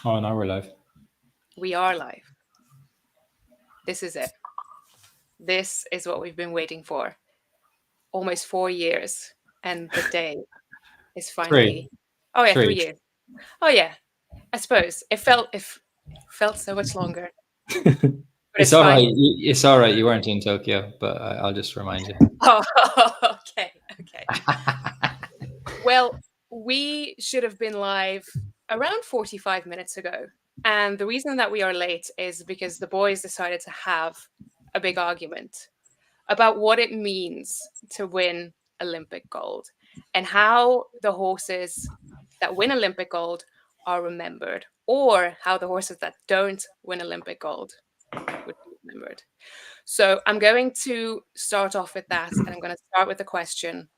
Oh, now we're live. We are live. This is it. This is what we've been waiting for. Almost 4 years. And the day is Three. finally. Oh yeah, Three. 3 years. Oh yeah. I suppose. It felt so much longer. But It's it's all right. finally. It's all right. You weren't in Tokyo, but I'll just remind you. Oh, okay. Okay. Well, we should have been live around 45 minutes ago. And the reason that we are late is because the boys decided to have a big argument about what it means to win Olympic gold and how the horses that win Olympic gold are remembered, or how the horses that don't win Olympic gold would be remembered. So I'm going to start off with that, and I'm going to start with the question: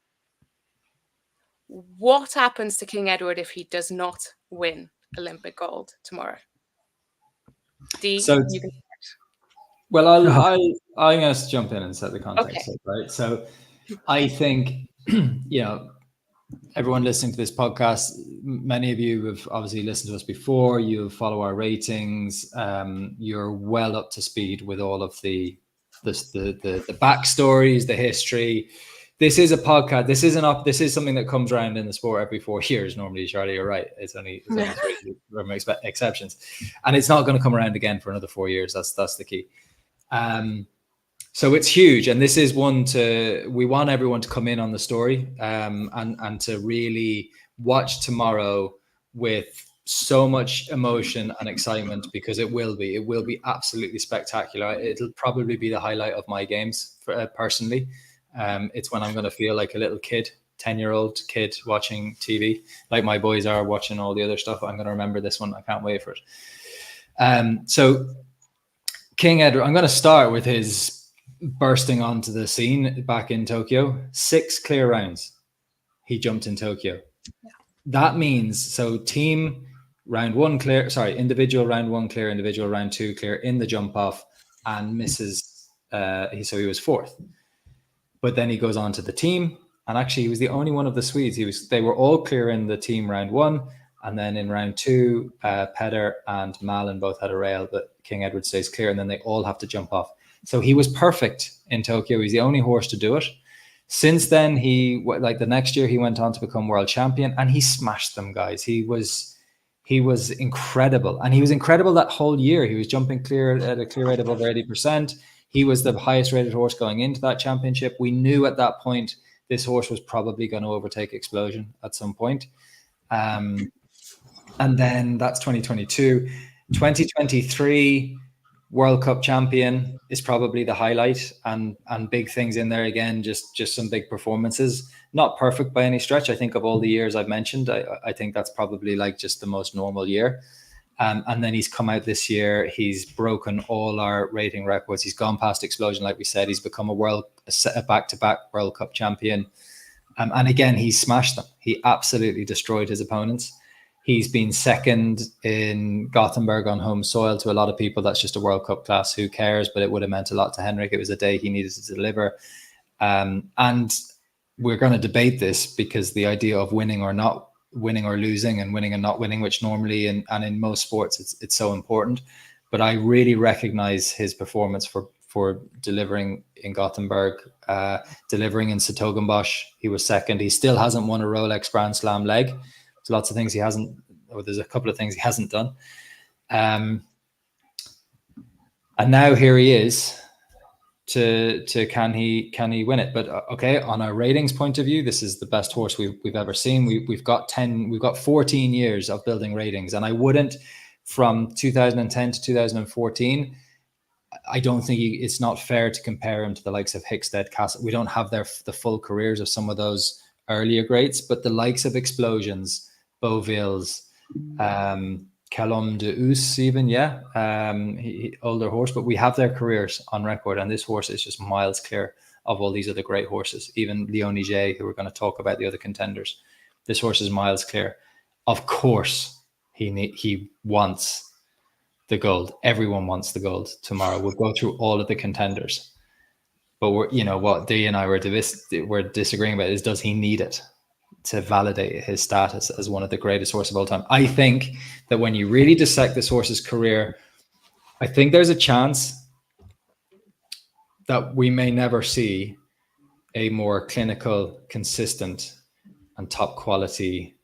what happens to King Edward if he does not win Olympic gold tomorrow? D, So, you can. well, I'm going to jump in and set the Okay. context, right? So, I think, everyone listening to this podcast, many of you have obviously listened to us before. You follow our ratings. You're well up to speed with all of the backstories, the history. This is a podcast. This isn't up. This is something that comes around in the sport every 4 years. Normally, Charlie, you're right. It's only three exceptions, and it's not going to come around again for another 4 years. That's the key. So it's huge, and this is one we want everyone to come in on the story, and to really watch tomorrow with so much emotion and excitement, because it will be absolutely spectacular. It'll probably be the highlight of my games personally. It's when I'm going to feel like a little kid, 10-year-old kid watching TV, like my boys are watching all the other stuff. I'm going to remember this one. I can't wait for it. So King Edward, I'm going to start with his bursting onto the scene back in Tokyo. 6 clear rounds he jumped in Tokyo. Yeah. That means, so team round 1 clear, individual round 1 clear, individual round 2 clear in the jump off, and misses. So he was 4th. But then he goes on to the team, and actually he was the only one of the Swedes. They were all clear in the team round 1, and then in round 2, Peder and Malin both had a rail, but King Edward stays clear, and then they all have to jump off. So he was perfect in Tokyo. He's the only horse to do it. Since then, the next year he went on to become world champion, and he smashed them, guys. He was incredible, and he was incredible that whole year. He was jumping clear at a clear rate of over 80%. He was the highest rated horse going into that championship. We knew at that point this horse was probably going to overtake Explosion at some point. And then that's 2022. 2023, World Cup champion is probably the highlight, and big things in there again, just some big performances. Not perfect by any stretch. I think of all the years I've mentioned, I think that's probably like just the most normal year. And then he's come out this year. He's broken all our rating records. He's gone past Explosion, like we said. He's become a back-to-back World Cup champion. And again, he smashed them. He absolutely destroyed his opponents. He's been second in Gothenburg on home soil. To a lot of people, that's just a World Cup class. Who cares? But it would have meant a lot to Henrik. It was a day he needed to deliver. And we're going to debate this, because the idea of winning or not winning, or losing and winning and not winning, which normally and in most sports it's so important. But I really recognize his performance for delivering in Gothenburg, delivering in Setogenbosch. He was second. He still hasn't won a Rolex Grand Slam leg. There's lots of things he hasn't, or there's a couple of things he hasn't done. And now here he is to can he win it? But okay, on our ratings point of view, this is the best horse we've ever seen. We've got 14 years of building ratings, and I wouldn't, from 2010 to 2014, I don't think it's not fair to compare him to the likes of Hickstead, Castle. We don't have the full careers of some of those earlier greats, but the likes of Explosions, Beauvilles, Calum de Us, even, older horse, but we have their careers on record, and this horse is just miles clear of all these other great horses. Even Leon Ije, who we're going to talk about, the other contenders, this horse is miles clear. Of course, he wants the gold. Everyone wants the gold tomorrow. We'll go through all of the contenders, but what Dee and I were disagreeing about is, does he need it? validate his status as one of the greatest horses of all time. I think that when you really dissect this horse's career, I think there's a chance that we may never see a more clinical, consistent, and top quality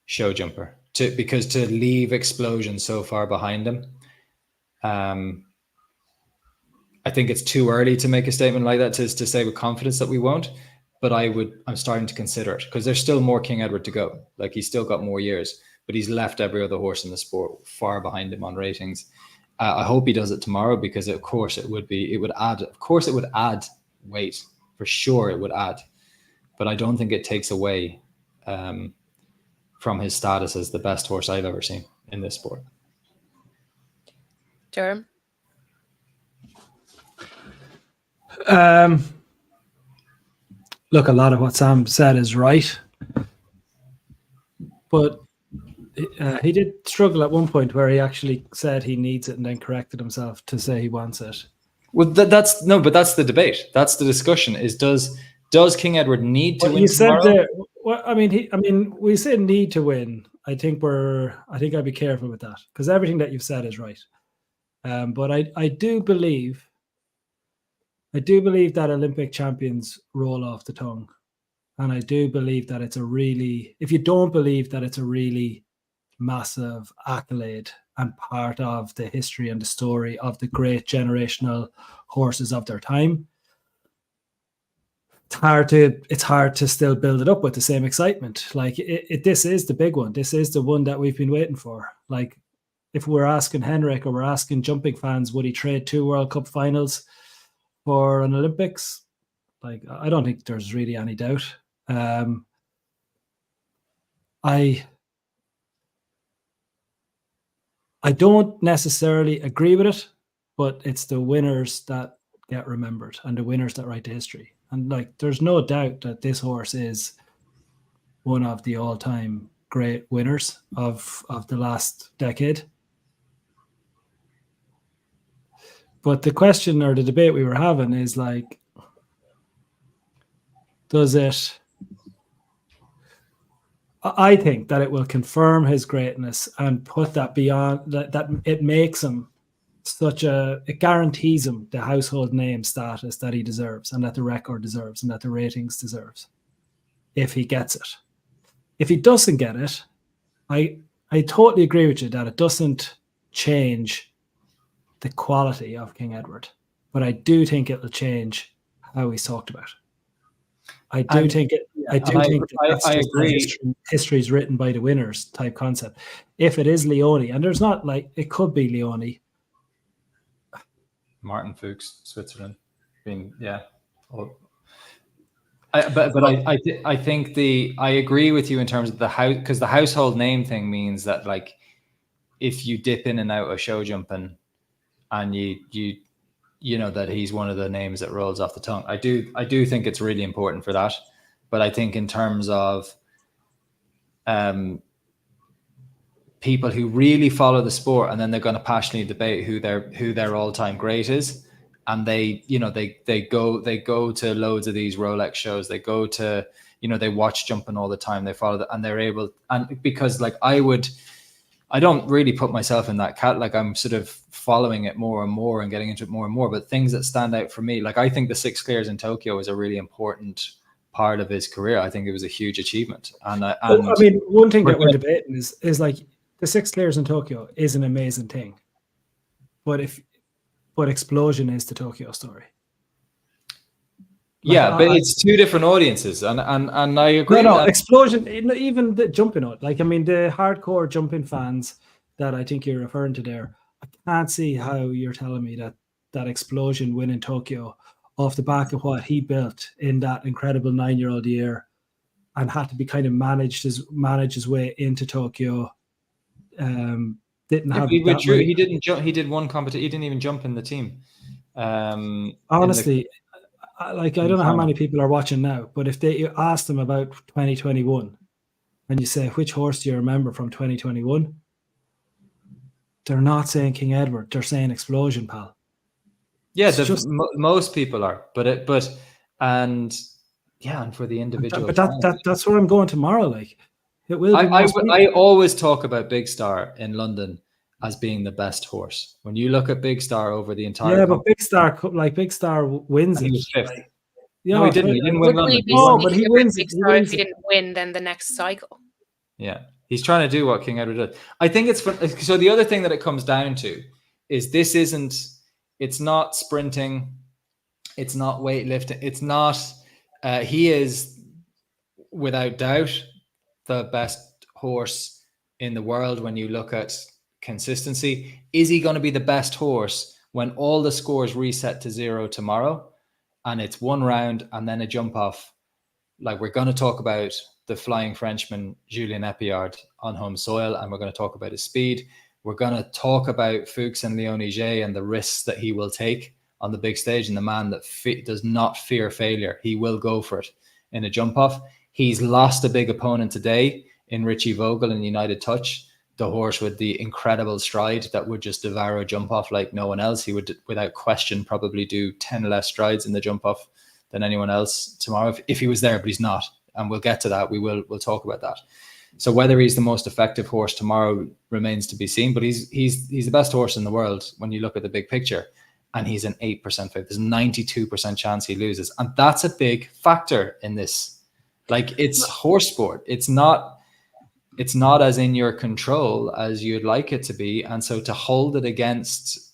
show jumper. Because to leave Explosion so far behind him, I think it's too early to make a statement like that to say with confidence that we won't. But I'm starting to consider it, because there's still more King Edward to go. Like, he's still got more years, but he's left every other horse in the sport far behind him on ratings. I hope he does it tomorrow, because of course it would add weight, for sure it would add, but I don't think it takes away from his status as the best horse I've ever seen in this sport. Durham? Look, a lot of what Sam said is right, but he did struggle at one point where he actually said he needs it and then corrected himself to say he wants it. Well, that's the debate. That's the discussion. Is does King Edward need to win tomorrow? We said need to win. I think I'd be careful with that, because everything that you've said is right. But I do believe that Olympic champions roll off the tongue. And I do believe that if you don't believe that it's a really massive accolade and part of the history and the story of the great generational horses of their time, it's hard to still build it up with the same excitement. Like, this is the big one. This is the one that we've been waiting for. Like, if we're asking Henrik or we're asking jumping fans, would he trade 2 World Cup finals for an Olympics? Like, I don't think there's really any doubt. I don't necessarily agree with it, but it's the winners that get remembered and the winners that write the history. And like, there's no doubt that this horse is one of the all-time great winners of the last decade. But the question or the debate we were having is like, I think that it will confirm his greatness and put that beyond that it makes him it guarantees him the household name status that he deserves and that the record deserves and that the ratings deserves if he gets it. If he doesn't get it, I totally agree with you that it doesn't change the quality of King Edward, but I do think it will change how he's talked about. I think history is written by the winners type concept. If it is Leone, and there's not, like, it could be Leone, Martin Fuchs, Switzerland, I think I agree with you in terms of the house, because the household name thing means that, like, if you dip in and out of show jumping, and you know that he's one of the names that rolls off the tongue. I do think it's really important for that. But I think in terms of people who really follow the sport, and then they're going to passionately debate who their all-time great is, and they go to loads of these Rolex shows, they go to, they watch jumping all the time, they follow that, and they're able, and because like I don't really put myself in that cat. Like, I'm sort of following it more and more and getting into it more and more. But things that stand out for me, like, I think the 6 clears in Tokyo is a really important part of his career. I think it was a huge achievement. And one thing that we're debating is like, the 6 clears in Tokyo is an amazing thing, but Explosion is the Tokyo story. Like, but it's 2 different audiences, and I agree. No, Explosion, even the jumping out, like, I mean, the hardcore jumping fans that I think you're referring to there, I can't see how you're telling me that Explosion win in Tokyo off the back of what he built in that incredible 9-year-old year, and had to be kind of manage his way into Tokyo. Didn't have. He didn't jump. He did one competition. He didn't even jump in the team. Honestly. I don't know how many people are watching now, but if you ask them about 2021 and you say, which horse do you remember from 2021? They're not saying King Edward. They're saying Explosion, pal. Yeah, most people are, but Yeah, and for the individual. But that's where I'm going tomorrow. Like, it will be. I always talk about Big Star in London as being the best horse. When you look at Big Star over the entire but Big Star wins he it. was fifth. Like, No, he didn't. He didn't win Would we London. be No, speaking but he about wins Big it. He Star wins if he it. didn't win then the next cycle? Yeah, he's trying to do what King Edward did. I think it's fun. So the other thing that it comes down to is this isn't. It's not sprinting. It's not weightlifting. It's not. He is, without doubt, the best horse in the world when you look at consistency. Is he going to be the best horse when all the scores reset to 0 tomorrow and it's one round and then a jump off? Like, we're going to talk about the Flying Frenchman, Julien Epillard, on home soil, and we're going to talk about his speed. We're going to talk about Fuchs and Leon Ige and the risks that he will take on the big stage, and the man that does not fear failure. He will go for it in a jump off. He's lost a big opponent today in Richie Vogel in United Touch, the horse with the incredible stride that would just devour a jump off like no one else. He would, without question, probably do 10 less strides in the jump off than anyone else tomorrow if he was there, but he's not. And we'll get to that. We'll talk about that. So whether he's the most effective horse tomorrow remains to be seen, but he's the best horse in the world when you look at the big picture. And he's an 8% favorite. There's a 92% chance he loses. And that's a big factor in this. Like, it's horse sport. It's not as in your control as you'd like it to be. And so to hold it against.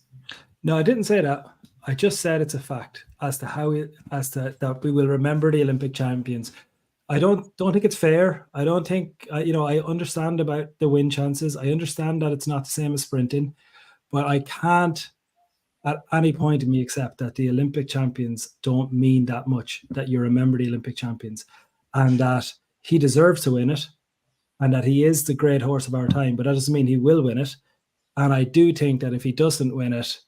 No, I didn't say that. I just said it's a fact as to that we will remember the Olympic champions. I don't think it's fair. I don't think, I understand about the win chances. I understand that it's not the same as sprinting, but I can't at any point in me accept that the Olympic champions don't mean that much, that you remember the Olympic champions, and that he deserves to win it, and that he is the great horse of our time, but that doesn't mean he will win it. And I do think that if he doesn't win it,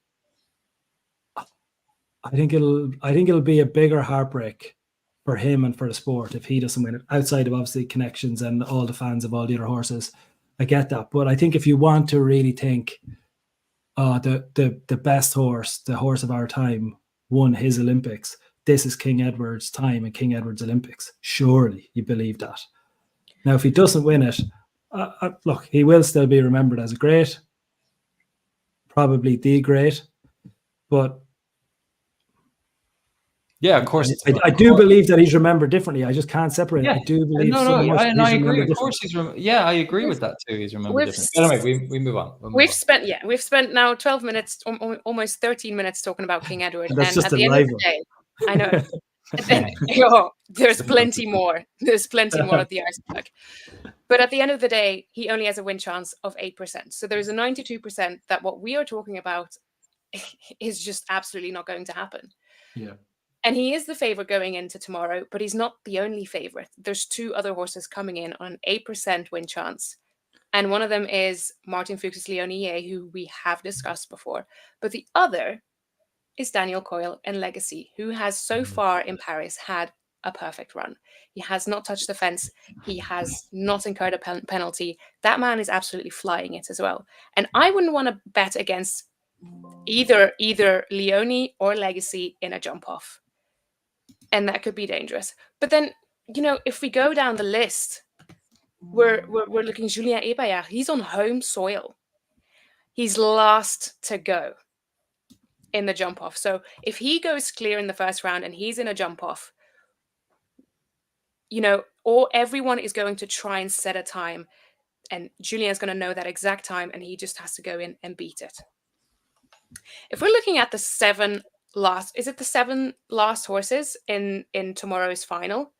I think it'll be a bigger heartbreak for him and for the sport if he doesn't win it, outside of obviously connections and all the fans of all the other horses. I get that. But I think if you want to really think, the best horse, the horse of our time, won his Olympics, this is King Edward's time and King Edward's Olympics. Surely you believe that. Now, if he doesn't win it, look, he will still be remembered as a great, probably the great, but yeah, of course. I do believe that he's remembered differently. I just can't separate. Yeah. I do believe. I agree. Of course, I agree with that too. He's remembered differently. Anyway, we move on. We've spent now 12 minutes, almost 13 minutes talking about King Edward. And that's and just at the end of the day, I know. There's plenty more. There's plenty more at the iceberg. But at the end of the day, he only has a win chance of 8%. So there's a 92% that what we are talking about is just absolutely not going to happen. Yeah. And he is the favorite going into tomorrow, but he's not the only favorite. There's two other horses coming in on an 8% win chance. And one of them is Martin Fuchs Leon Ige, who we have discussed before. But the other is Daniel Coyle and Legacy, who has so far in Paris had a perfect run. He has not touched the fence. He has not incurred a penalty. That man is absolutely flying it as well. And I wouldn't want to bet against either Leone or Legacy in a jump off. And that could be dangerous. But then, if we go down the list, we're looking Julien Epillard. He's on home soil. He's last to go in the jump off. So if he goes clear in the first round and he's in a jump off, everyone is going to try and set a time, and Julien's going to know that exact time, and he just has to go in and beat it. If we're looking at the seven last horses in tomorrow's final,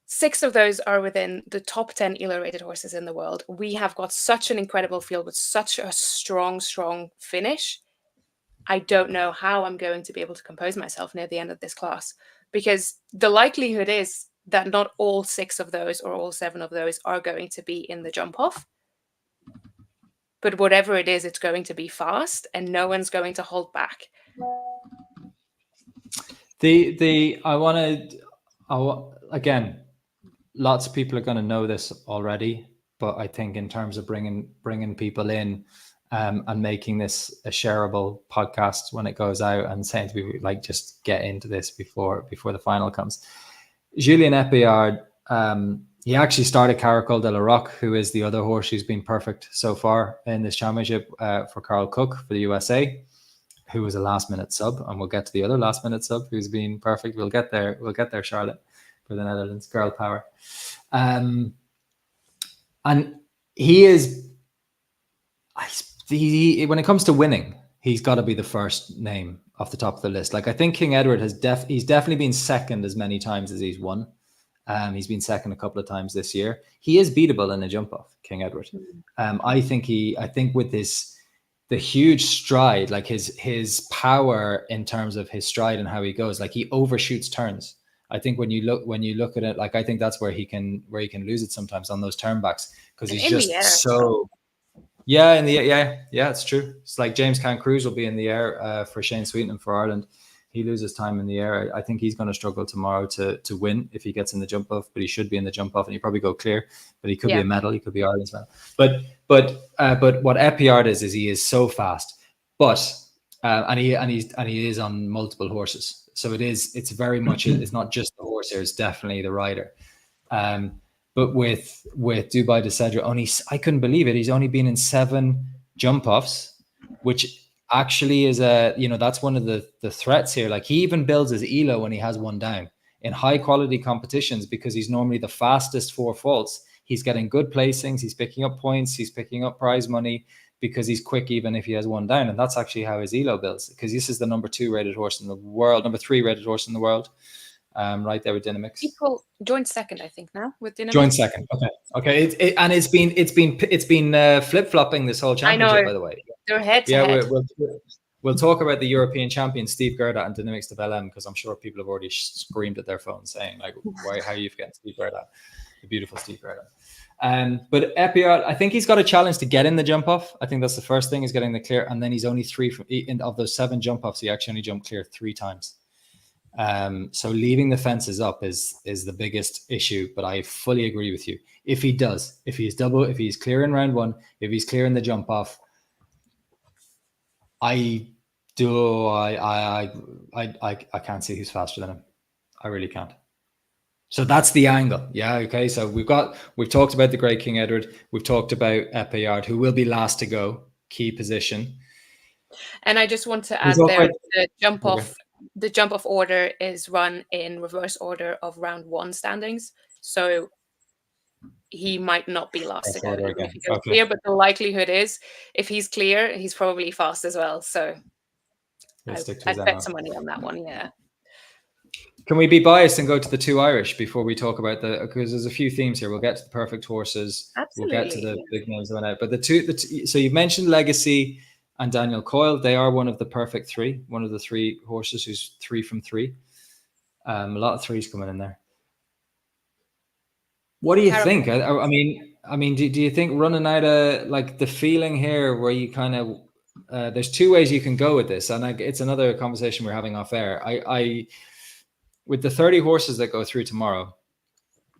6 of those are within the top 10 ELO-rated horses in the world. We have got such an incredible field with such a strong finish. I don't know how I'm going to be able to compose myself near the end of this class, because the likelihood is that not all 6 of those or all 7 of those are going to be in the jump off. But whatever it is, it's going to be fast and no one's going to hold back. Again, lots of people are going to know this already, but I think in terms of bringing people in and making this a shareable podcast when it goes out, and saying to people, like, just get into this before the final comes. Julien Epillard, he actually started Caracol de la Roque, who is the other horse who's been perfect so far in this championship for Carl Cook for the USA, who was a last-minute sub, and we'll get to the other last-minute sub who's been perfect. We'll get there, Charlotte, for the Netherlands, Girl Power. And he is, when it comes to winning, he's got to be the first name off the top of the list. Like, I think King Edward he's definitely been second as many times as he's won. He's been second a couple of times this year. He is beatable in a jump off, King Edward. I think with the huge stride, like his power in terms of his stride and how he goes, like he overshoots turns. I think when you look at it, like I think that's where he can lose it sometimes on those turnbacks, because he's just so. Yeah, it's true. It's like James Can Cruz will be in the air for Shane Sweetnam for Ireland. He loses time in the air. I think he's going to struggle tomorrow to win if he gets in the jump off, but he should be in the jump off and he probably go clear. But he could be a medal. He could be Ireland's medal. But what Epillard is he is so fast. But and he is on multiple horses. So it's very much, it's not just the horse here, it's definitely the rider. But with Dubai de Cedra, I couldn't believe it. He's only been in 7 jump offs, which actually is that's one of the threats here. Like, he even builds his elo when he has one down in high quality competitions, because he's normally the fastest 4 faults. He's getting good placings. He's picking up points. He's picking up prize money because he's quick, even if he has one down. And that's actually how his elo builds, because this is the number 2 rated horse in the world, number 3 rated horse in the world. Right there with Dynamix. People joined second, I think, now with Dynamix. Joined second. Okay. It's been flip flopping this whole championship, by the way. They're head to head. We'll talk about the European champion Steve Gerda and Dynamix de Bellem, because I'm sure people have already screamed at their phones saying, like, how are you forgetting Steve Gerda, the beautiful Steve Gerda. But Epillard, I think he's got a challenge to get in the jump off. I think that's the first thing, is getting the clear, and then he's only 3 of those 7 jump offs. He actually only jumped clear 3 times. So leaving the fences up is the biggest issue, but I fully agree with you. If he's clear in round 1, if he's clear in the jump off, I can't see who's faster than him. I really can't. So that's the angle. Yeah. Okay. So we've talked about the great King Edward. We've talked about Epillard, who will be last to go, key position. And I just want to add there, the jump off. The jump off order is run in reverse order of round 1 standings. So he might not be last to go if he goes clear, but the likelihood is, if he's clear, he's probably fast as well. So I'd bet some money on that one. Yeah. Can we be biased and go to the 2 Irish before we talk about because there's a few themes here. We'll get to the perfect horses. Absolutely. We'll get to the big names that went out. But the two, so you've mentioned Legacy and Daniel Coyle. They are one of the perfect 3, one of the 3 horses who's 3 from 3. A lot of 3s coming in there. What do you think? I mean, do you think running out of, like, the feeling here where you kind of, there's 2 ways you can go with this, and it's another conversation we're having off air. With the 30 horses that go through tomorrow,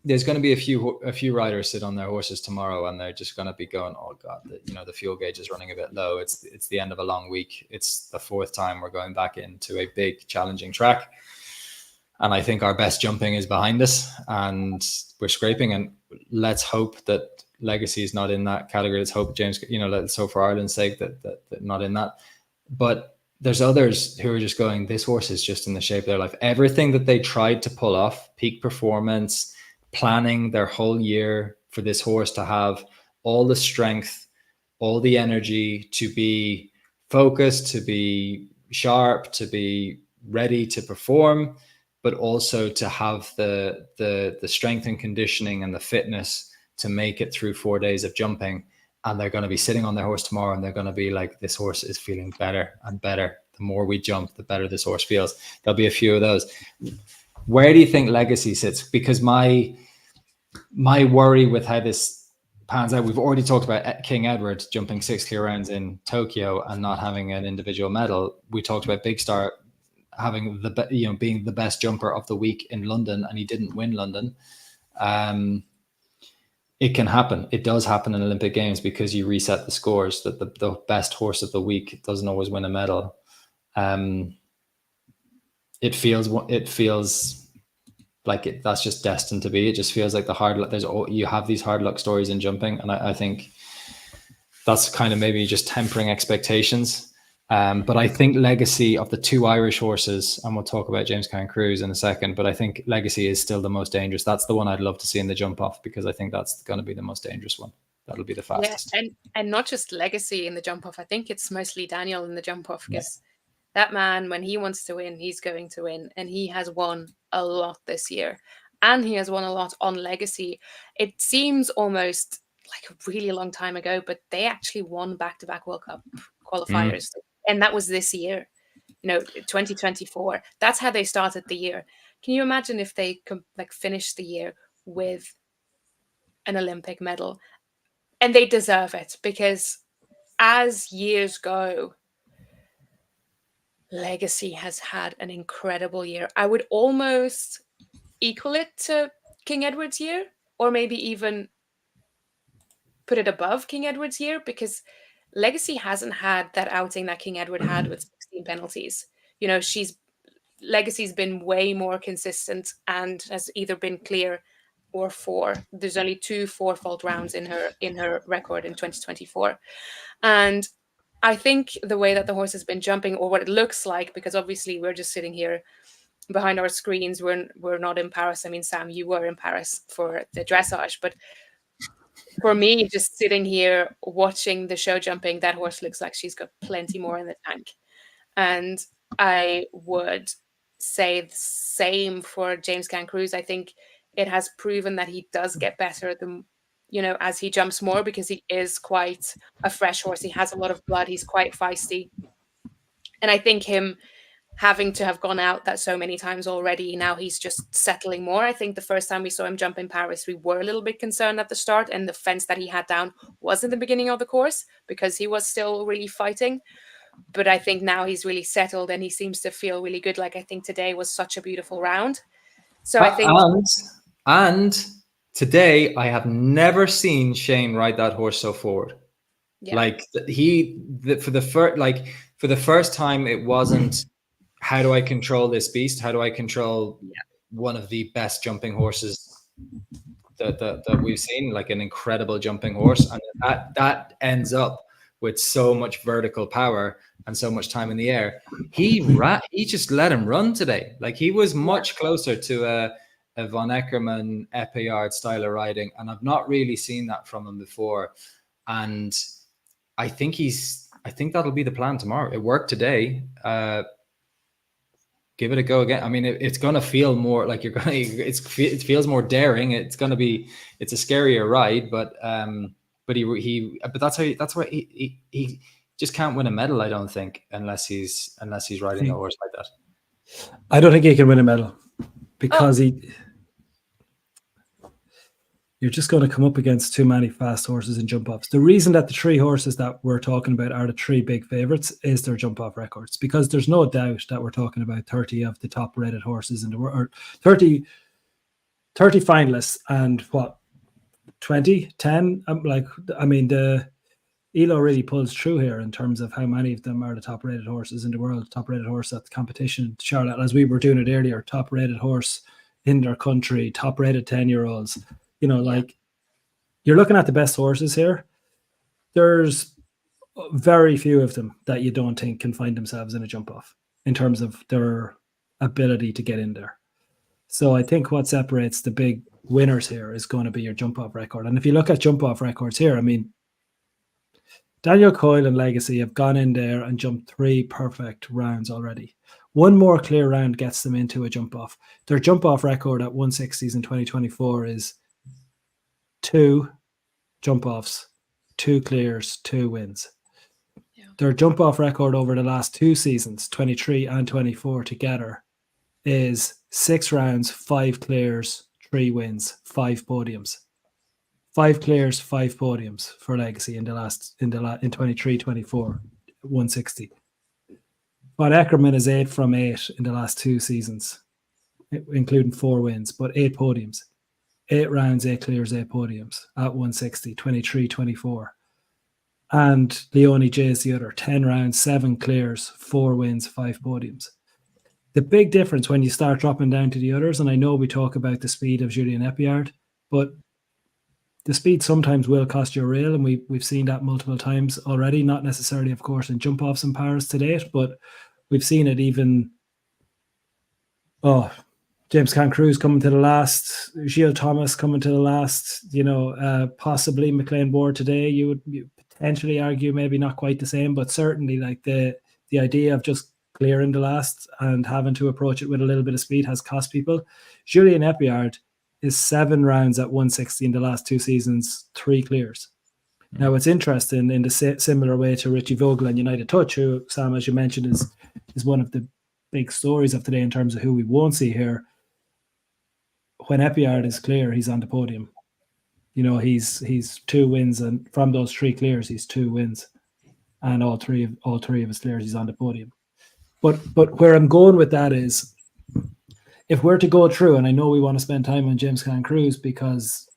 there's going to be a few riders sit on their horses tomorrow, and they're just going to be going, oh God, the fuel gauge is running a bit low. It's the end of a long week. It's the 4th time we're going back into a big challenging track. And I think our best jumping is behind us and we're scraping, and let's hope that Legacy is not in that category. Let's hope James, let's hope for Ireland's sake that not in that. But there's others who are just going, this horse is just in the shape of their life. Everything that they tried to pull off, peak performance, planning their whole year for this horse to have all the strength, all the energy, to be focused, to be sharp, to be ready to perform, but also to have the strength and conditioning and the fitness to make it through 4 days of jumping. And they're going to be sitting on their horse tomorrow, and they're going to be like, this horse is feeling better and better. The more we jump, the better this horse feels. There'll be a few of those. Where do you think Legacy sits? Because my worry with how this pans out, we've already talked about King Edward jumping 6 clear rounds in Tokyo and not having an individual medal. We talked about Big Star having being the best jumper of the week in London, and he didn't win London. It can happen. It does happen in Olympic Games, because you reset the scores, that the best horse of the week doesn't always win a medal. It feels that's just destined to be. It just feels like you have these hard luck stories in jumping, and I think that's kind of maybe just tempering expectations. But I think Legacy, of the two Irish horses, and we'll talk about James Cairn-Cruise in a second, but I think Legacy is still the most dangerous. That's the one I'd love to see in the jump off, because I think that's going to be the most dangerous one. That'll be the fastest. Yeah, and not just Legacy in the jump off. I think it's mostly Daniel in the jump off, because that man, when he wants to win, he's going to win, and he has won a lot this year, and he has won a lot on Legacy. It seems almost like a really long time ago, but they actually won back-to-back World Cup qualifiers, and that was this year, 2024. That's how they started the year. Can you imagine if they finished the year with an Olympic medal? And they deserve it, because as years go, Legacy has had an incredible year. I would almost equal it to King Edward's year, or maybe even put it above King Edward's year, because Legacy hasn't had that outing that King Edward had with 16 penalties. Legacy's been way more consistent and has either been clear or 4. There's only 2 4-fault rounds in her record in 2024. And I think the way that the horse has been jumping, or what it looks like, because obviously we're just sitting here behind our screens, we're not in Paris. I mean, Sam, you were in Paris for the dressage, but for me, just sitting here watching the show jumping, that horse looks like she's got plenty more in the tank. And I would say the same for James Cairn-Cruise. I think it has proven that he does get better as he jumps more, because he is quite a fresh horse. He has a lot of blood. He's quite feisty. And I think him having to have gone out that so many times already, now he's just settling more. I think the first time we saw him jump in Paris, we were a little bit concerned at the start, and the fence that he had down was in the beginning of the course, because he was still really fighting. But I think now he's really settled, and he seems to feel really good. Like, I think today was such a beautiful round. So I think... And today, I have never seen Shane ride that horse so forward. Yeah. Like, for the first time, it wasn't, how do I control this beast? How do I control one of the best jumping horses that we've seen, like an incredible jumping horse? And that ends up with so much vertical power and so much time in the air. He just let him run today. Like, he was much closer to a Von Eckermann Epeyard style of riding, and I've not really seen that from him before. And I think that'll be the plan tomorrow. It worked today. Give it a go again. I mean, it's going to feel more like it feels more daring. It's a scarier ride, but that's why he just can't win a medal, I don't think, unless he's riding a horse like that. I don't think he can win a medal, because you're just going to come up against too many fast horses in jump offs. The reason that the 3 horses that we're talking about are the 3 big favorites is their jump off records, because there's no doubt that we're talking about 30 of the top rated horses in the world, or 30 finalists, and what, 10. The Elo really pulls through here in terms of how many of them are the top rated horses in the world. Top rated horse at the competition, Charlotte, as we were doing it earlier, top rated horse in their country, top rated 10-year-olds. You're looking at the best horses here. There's very few of them that you don't think can find themselves in a jump off in terms of their ability to get in there. So I think what separates the big winners here is going to be your jump off record. And if you look at jump off records here, I mean, Daniel Coyle and Legacy have gone in there and jumped 3 perfect rounds already. One more clear round gets them into a jump off. Their jump off record at 160s in 2024 is 2 jump offs, 2 clears, 2 wins. Yeah. Their jump off record over the last 2 seasons, 23 and 24 together, is 6 rounds, 5 clears, 3 wins, 5 podiums. 5 clears, 5 podiums for Legacy in 23-24, 160. Von Eckermann is 8 from 8 in the last 2 seasons, including 4 wins, but 8 podiums. 8 rounds, 8 clears, 8 podiums at 160, 23-24. And Leone J is the other, 10 rounds, 7 clears, 4 wins, 5 podiums. the big difference when you start dropping down to the others, and I know we talk about the speed of Julian Eppard, but the speed sometimes will cost you a rail, and we've seen that multiple times already, not necessarily, of course, in jump-offs in Paris to date, but we've seen it even, James Cancruz coming to the last, Gilles Thomas coming to the last, possibly McLean Board today. You would potentially argue maybe not quite the same, but certainly like the idea of just clearing the last and having to approach it with a little bit of speed has cost people. Julian Eppard is 7 rounds at 160 in the last 2 seasons, 3 clears. Now, it's interesting in the similar way to Richie Vogel and United Touch, who, Sam, as you mentioned, is one of the big stories of today in terms of who we won't see here. When Eppard is clear, he's on the podium. He's 2 wins, and from those 3 clears, he's 2 wins, and all three of his clears, he's on the podium. But where I'm going with that is, if we're to go through, and I know we want to spend time on James Cancruz because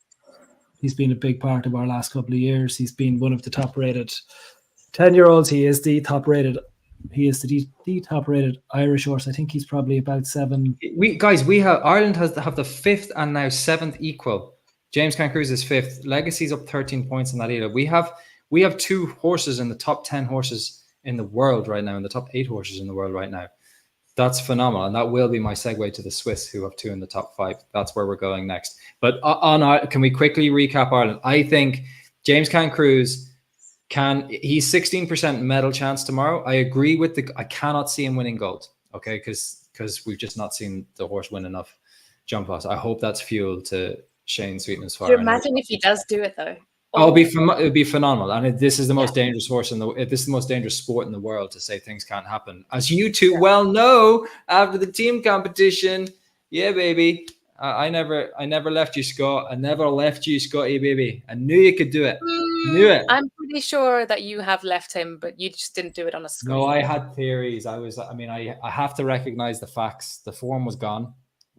he's been a big part of our last couple of years. He's been one of the top-rated 10-year-olds. He is the top-rated. He is the top-rated Irish horse. I think he's probably about 7. Ireland have the 5th and now 7th equal. James Cancruz is 5th. Legacy's up 13 points in that either. We have 2 horses in the top 10 horses in the world right now, in the top 8 horses in the world right now. That's phenomenal, and that will be my segue to the Swiss, who have 2 in the top 5. That's where we're going next. But can we quickly recap Ireland? I think James Cancruz he's 16% medal chance tomorrow. I agree with I cannot see him winning gold, okay, because we've just not seen the horse win enough jump offs. I hope that's fuel to Shane Sweetnam's fire. Can you imagine if he does do it though? Oh, it'd be phenomenal, and this is the most dangerous horse this is the most dangerous sport in the world to say things can't happen, as you two well know after the team competition. Yeah, baby, I never left you, Scott. I never left you, Scotty, baby. I knew you could do it. Knew it. I'm pretty sure that you have left him, but you just didn't do it on a screen. No, I had theories. I have to recognize the facts. The form was gone,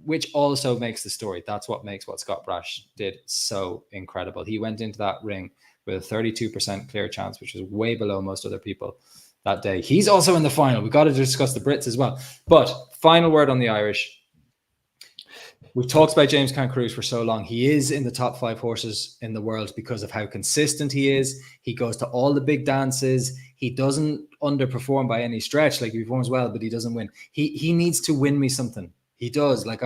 which also makes the story. That's what makes what Scott Brash did so incredible. He went into that ring with a 32% clear chance, which was way below most other people that day. He's also in the final. We've got to discuss the Brits as well. But final word on the Irish. We've talked about James Cancruz for so long. He is in the top 5 horses in the world because of how consistent he is. He goes to all the big dances. He doesn't underperform by any stretch. Like, he performs well, but he doesn't win. He needs to win me something. He does. Like,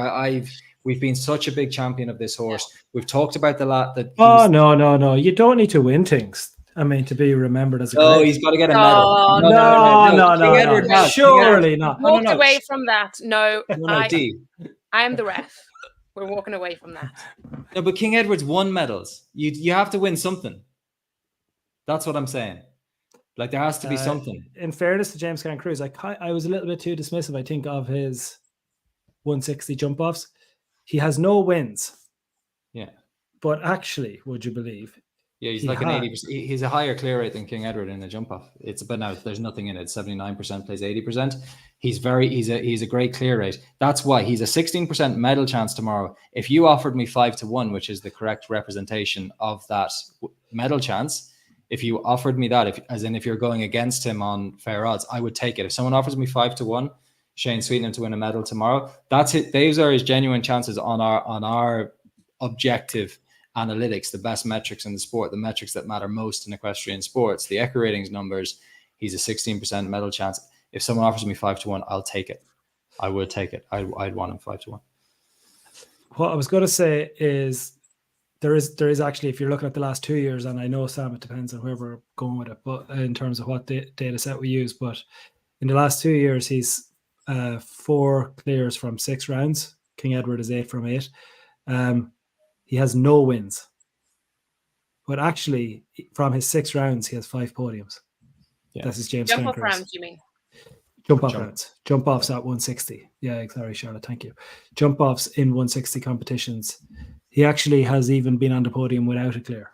we've been such a big champion of this horse. We've talked about no. You don't need to win things. I mean, to be remembered as a great... he's got to get a medal. No. Surely not. Walked away from that. No, D. I am the ref. We're walking away from that. No, but King Edward's won medals. You have to win something. That's what I'm saying. Like, there has to be something. In fairness to James Cancruz, I was a little bit too dismissive, I think, of his 160 jump offs. He has no wins. Yeah. But actually, would you believe? Yeah, he's like an 80%. He's a higher clear rate than King Edward in a jump off. But now there's nothing in it. 79% plays 80%. He's a great clear rate. That's why he's a 16% medal chance tomorrow. If you offered me 5-1, which is the correct representation of that medal chance, if you offered me that, if you're going against him on fair odds, I would take it. If someone offers me 5-1, Shane Sweetnam to win a medal tomorrow, that's it. Those are his genuine chances on our objective analytics, the best metrics in the sport, the metrics that matter most in equestrian sports, the Echo ratings numbers. He's a 16% medal chance. If someone offers me 5-1, I'll take it. I would take it. I'd want him 5-1. What I was going to say is there is actually, if you're looking at the last 2 years, and I know, Sam, it depends on where we're going with it, but in terms of what data set we use, but in the last 2 years, he's 4 clears from 6 rounds. King Edward is 8 from 8. He has no wins. But actually, from his 6 rounds, he has 5 podiums. Yeah. This is James Cancruz. Jump off rounds, you mean? Jump off rounds. Jump offs at 160. Yeah, sorry, Charlotte. Thank you. Jump offs in 160 competitions. He actually has even been on the podium without a clear.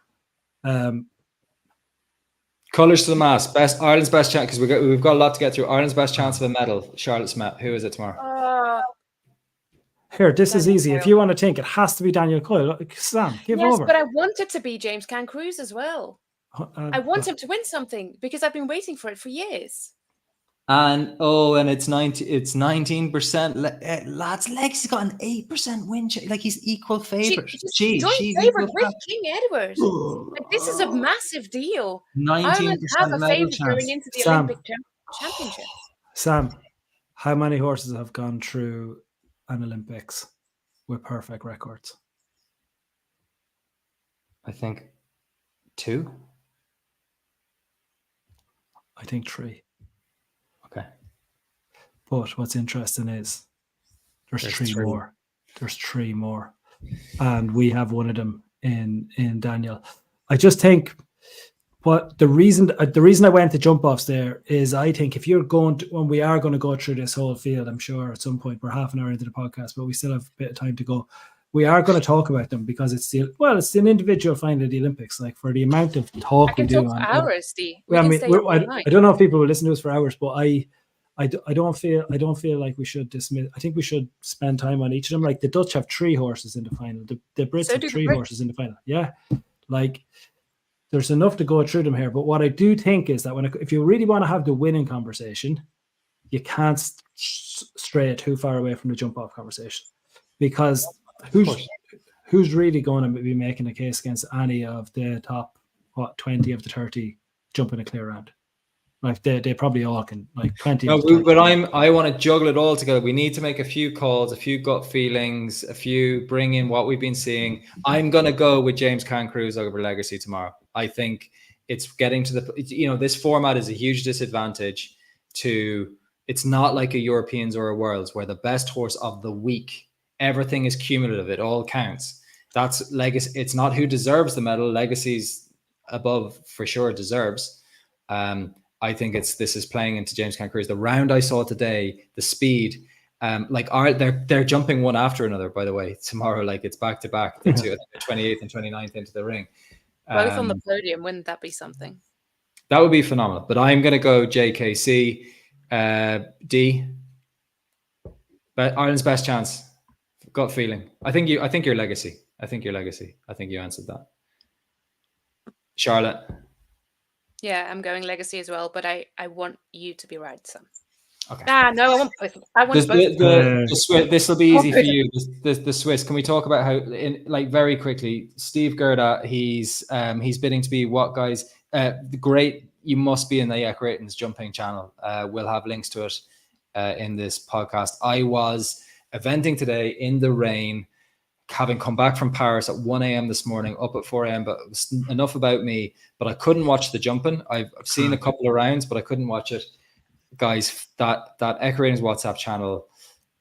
Colours to the mast. Ireland's best chance, because we've got a lot to get through. Ireland's best chance of a medal. Charlotte Smith. Who is it tomorrow? Here, this is easy. If you want to think, it has to be Daniel Coyle. Sam, give over. Yes, but I want it to be James Cancruz as well. I want him to win something because I've been waiting for it for years. And it's 19%. Lads, Legacy's got an 8% win. Like he's equal favorite. She's joint she's favorite equal with King Edward. Like, this is a massive deal. 19% Ireland have a medal favourite chance. going into the Sam. Olympic Championships. Sam, how many horses have gone through an Olympics with perfect records? I think 2. I think 3. Okay. But what's interesting is there's 3 3. more. There's 3 more. And we have one of them in Daniel. I just think the reason I went to jump offs there is I think if you're going to, when we are going to go through this whole field, I'm sure at some point we're half an hour into the podcast, but we still have a bit of time to go. We are going to talk about them because it's an individual final of the Olympics. Like, for the amount of talk we do for hours, Steve. I don't know if people will listen to us for hours, but I don't feel like we should dismiss. I think we should spend time on each of them. Like, the Dutch have 3 horses in the final. The Brits have 3 horses in the final. Yeah, like, there's enough to go through them here. But what I do think is that if you really want to have the winning conversation, you can't stray too far away from the jump off conversation, because who's really going to be making a case against any of the top 20 of the 30 jumping a clear round? Like, they probably all can, like 20. No, but I want to juggle it all together. We need to make a few calls, a few gut feelings, bring in what we've been seeing. I'm going to go with James Cancruz over Legacy tomorrow. I think it's getting to this format is a huge disadvantage to, it's not like a Europeans or a Worlds where the best horse of the week, everything is cumulative. It all counts. That's Legacy. It's not who deserves the medal. Legacy's above for sure deserves. I think this is playing into James Cancruz. The round I saw today, the speed, they're jumping one after another, by the way, tomorrow. Like, it's back to back, the 28th and 29th into the ring. Both on the podium, wouldn't that be something? That would be phenomenal. But I'm going to go JKC, D. But Ireland's best chance. Gut feeling. I think you're Legacy. I think you're Legacy. I think you answered that. Charlotte. Yeah, I'm going Legacy as well, but I want you to be right, Sam. Okay. No, I want both. The Swiss, this will be easy for you. The Swiss. Can we talk about how, very quickly, Steve Gerda, he's bidding to be what, guys? Great. You must be in the Eckeraton's jumping channel. We'll have links to it in this podcast. I was eventing today in the rain, having come back from Paris at 1 a.m. this morning, up at 4 a.m. But it was enough about me. But I couldn't watch the jumping. I've seen a couple of rounds, but I couldn't watch it. Guys, that Eckeraton's WhatsApp channel,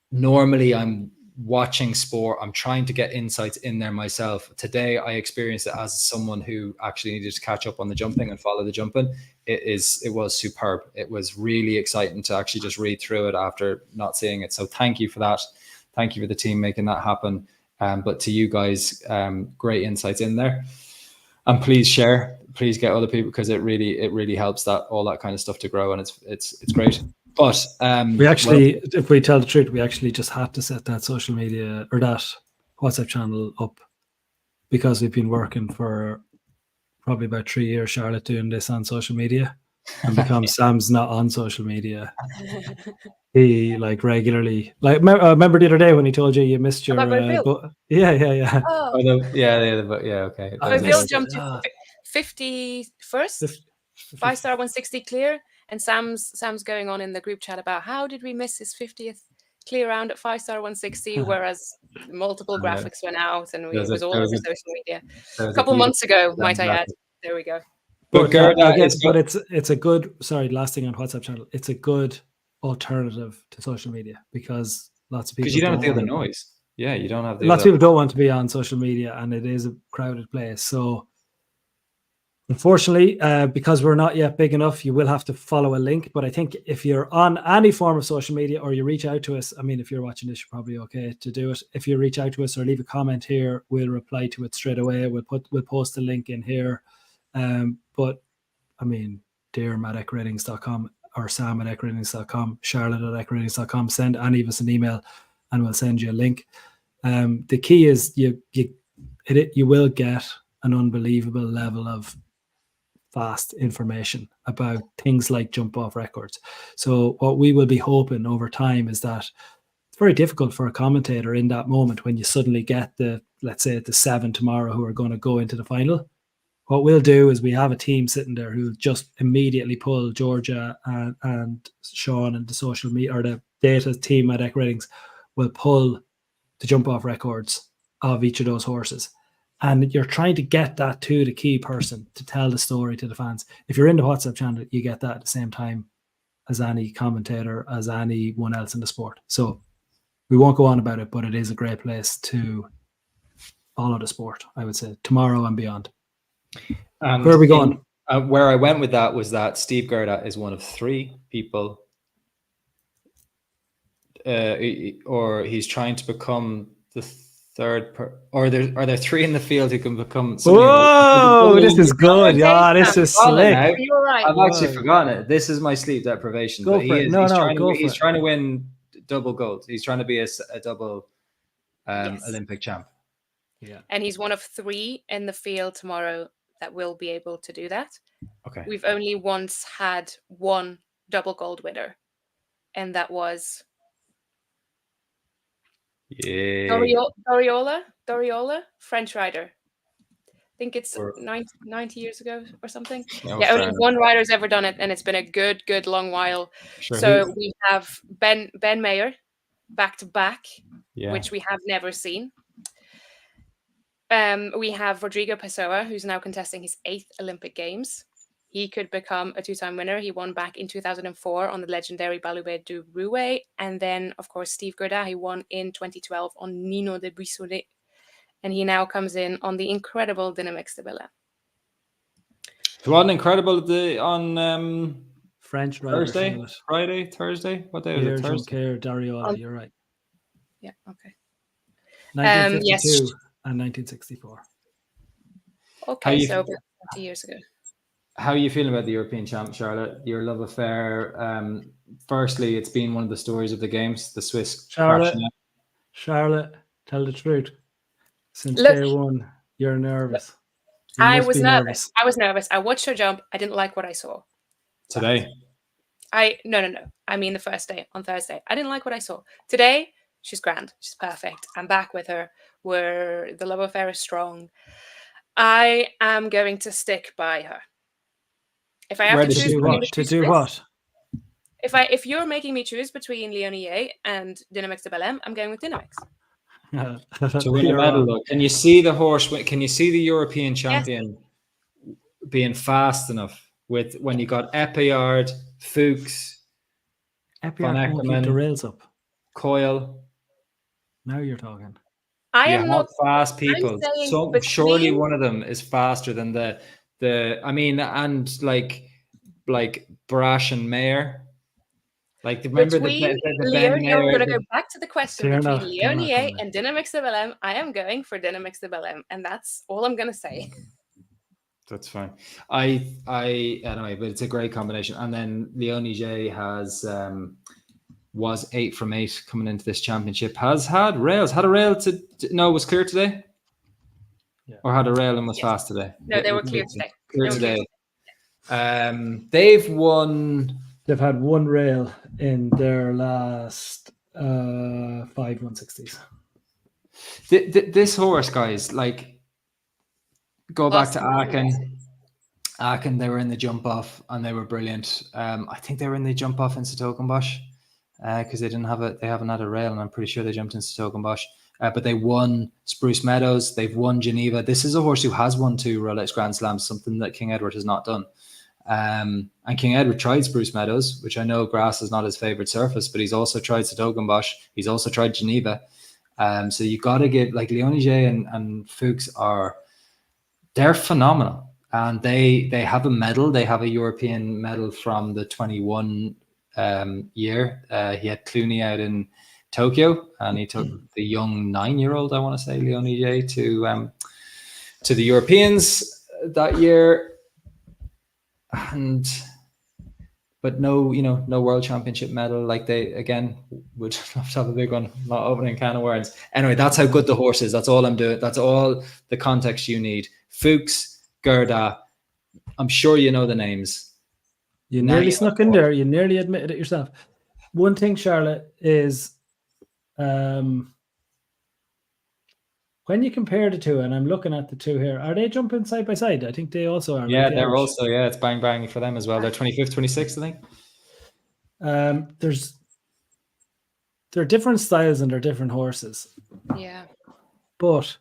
normally I'm watching sport. I'm trying to get insights in there myself. Today, I experienced it as someone who actually needed to catch up on the jumping and follow the jumping. It was superb. It was really exciting to actually just read through it after not seeing it. So thank you for that. Thank you for the team making that happen. But to you guys, great insights in there. And please share. Please get other people, because it really helps all that kind of stuff to grow, and it's great. But we actually, if we tell the truth, we actually just had to set that social media or that WhatsApp channel up because we've been working for probably about 3 years, Charlotte, doing this on social media, and because Sam's not on social media, he regularly remember the other day when he told you missed your yeah. Oh. Okay. Bill jumped to 51st, 5-star 160 clear, and Sam's going on in the group chat about how did we miss his 50th clear round at 5-star 160, whereas multiple graphics went out and it was all over social media a couple months ago, might I add. There we go. But it's a good, last thing on WhatsApp channel, it's a good alternative to social media because lots of people, because you don't have the other noise. Yeah, you don't have lots of people don't want to be on social media, and it is a crowded place. So unfortunately, because we're not yet big enough, you will have to follow a link. But I think if you're on any form of social media or you reach out to us, I mean, if you're watching this, you're probably okay to do it. If you reach out to us or leave a comment here, we'll reply to it straight away. We'll post the link in here. But I mean, dear@eckratings.com or sam@eckratings.com, charlotte@eckratings.com. Send any of us an email and we'll send you a link. The key is you will get an unbelievable level of fast information about things like jump off records. So what we will be hoping over time is that it's very difficult for a commentator in that moment when you suddenly get let's say the 7 tomorrow who are going to go into the final. What we'll do is we have a team sitting there who just immediately pull Georgia and Sean and the social media or the data team at Equiratings will pull the jump off records of each of those horses. And you're trying to get that to the key person to tell the story to the fans. If you're in the WhatsApp channel, you get that at the same time as any commentator, as anyone else in the sport. So we won't go on about it, but it is a great place to follow the sport, I would say, tomorrow and beyond. And where are we going? Where I went with that was that Steve Gerda is one of 3 people, or he's trying to become the third, or are there 3 in the field who can become? Whoa, this is good. Yeah, this is slick. You're right. I've actually forgotten it. This is my sleep deprivation. Go But for it. he's trying to win double gold. He's trying to be a double Olympic champ. Yeah. And he's one of 3 in the field tomorrow that will be able to do that. Okay. We've only once had one double gold winner, and that was Doriola, French rider. I think it's 90 years ago or something. Yeah, only one rider's ever done it, and it's been a good long while. Sure. So we have Ben Mayer back to back, which we have never seen. We have Rodrigo Pessoa, who's now contesting his 8th Olympic Games. He could become a 2-time winner. He won back in 2004 on the legendary Baloubet du Rouet. And then, of course, Steve Gerda, he won in 2012 on Nino de Buissonnet. And he now comes in on the incredible Dynamix de Belém. He won incredible on French Thursday? What day was it? Thursday? Dariola, you're right. Yeah, okay. 1952 yes. and 1964. Okay, so about 20 years ago. How are you feeling about the European champ, Charlotte? Your love affair. Firstly, it's been one of the stories of the games. The Swiss. Charlotte, tell the truth. Since day one, you're nervous. I was nervous. I watched her jump. I didn't like what I saw. Today? No. I mean the first day, on Thursday. I didn't like what I saw. Today, she's grand. She's perfect. I'm back with her. Where the love affair is strong. I am going to stick by her. If I have to choose to do what? If you're making me choose between Leonie and Dynamix de Belém, I'm going with Dynamix. To win a medal, though. Can you see the horse? Can you see the European champion being fast enough with when you got Epillard, Fuchs, Van Eckermann, the rails up, Coyle? Now you're talking. I am not fast people. So surely one of them is faster than the. I mean, and like Brash and Mayer. Like remember the Ben Mayer. I'm going to go back to the question between Leonie and Dynamix de Belém. I am going for Dynamix de Belém, and that's all I'm going to say. That's fine. I anyway, but it's a great combination. And then Leonie J was 8 from 8 coming into this championship. Had a rail was clear today. Yeah. Or had a rail and was fast today. No, they were clear today. They've won. They've had one rail in their last 5 160s. This horse, guys, like go back to Aachen. Aachen, they were in the jump off and they were brilliant. I think they were in the jump off in Satogenbosch because they haven't had a rail, and I'm pretty sure they jumped in Satogenbosch. But they won Spruce Meadows. They've won Geneva. This is a horse who has won 2 Rolex Grand Slams, something that King Edward has not done. And King Edward tried Spruce Meadows, which I know grass is not his favorite surface, but he's also tried Satogenbosch. He's also tried Geneva. So you got to give, like Leonie J and Fuchs they're phenomenal. And they have a medal. They have a European medal from the 21 year. He had Clooney out in Tokyo, and he took the young 9-year-old, I want to say, Leonie J, to the Europeans that year. But no world championship medal. Like they again would have to have a big one, not opening a can of worms. Anyway, that's how good the horse is. That's all I'm doing. That's all the context you need. Fuchs, Gerda, I'm sure you know the names. You Now nearly you know snuck the in horse. there. You nearly admitted it yourself. One thing, Charlotte, is when you compare the two, and I'm looking at the two here, are they jumping side by side? I think they also are. Yeah, right? The they're Irish. also, it's bang bang for them as well. They're 25th, 26th, I think. They're different styles and they're different horses, Yeah. but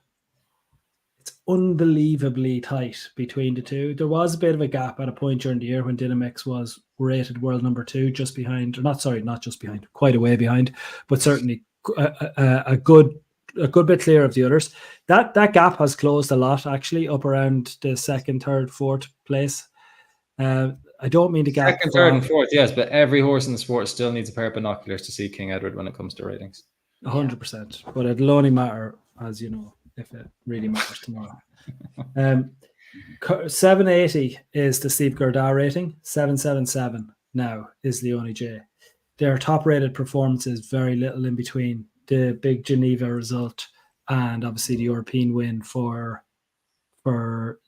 it's unbelievably tight between the two. There was a bit of a gap at a point during the year when Dynamix was rated world number 2, just behind, or not just behind, quite a way behind, but certainly a good bit clear of the others. That gap has closed a lot, actually, up around the 2nd, 3rd, 4th place. I don't mean the gap. Second, third, and fourth, yes, but every horse in the sport still needs a pair of binoculars to see King Edward when it comes to ratings. 100%, but it'll only matter, as you know, if it really matters tomorrow. 780 is the Steve Gerdau rating. 777 now is Leonie J. Their top-rated performances, very little in between the big Geneva result and obviously the European win for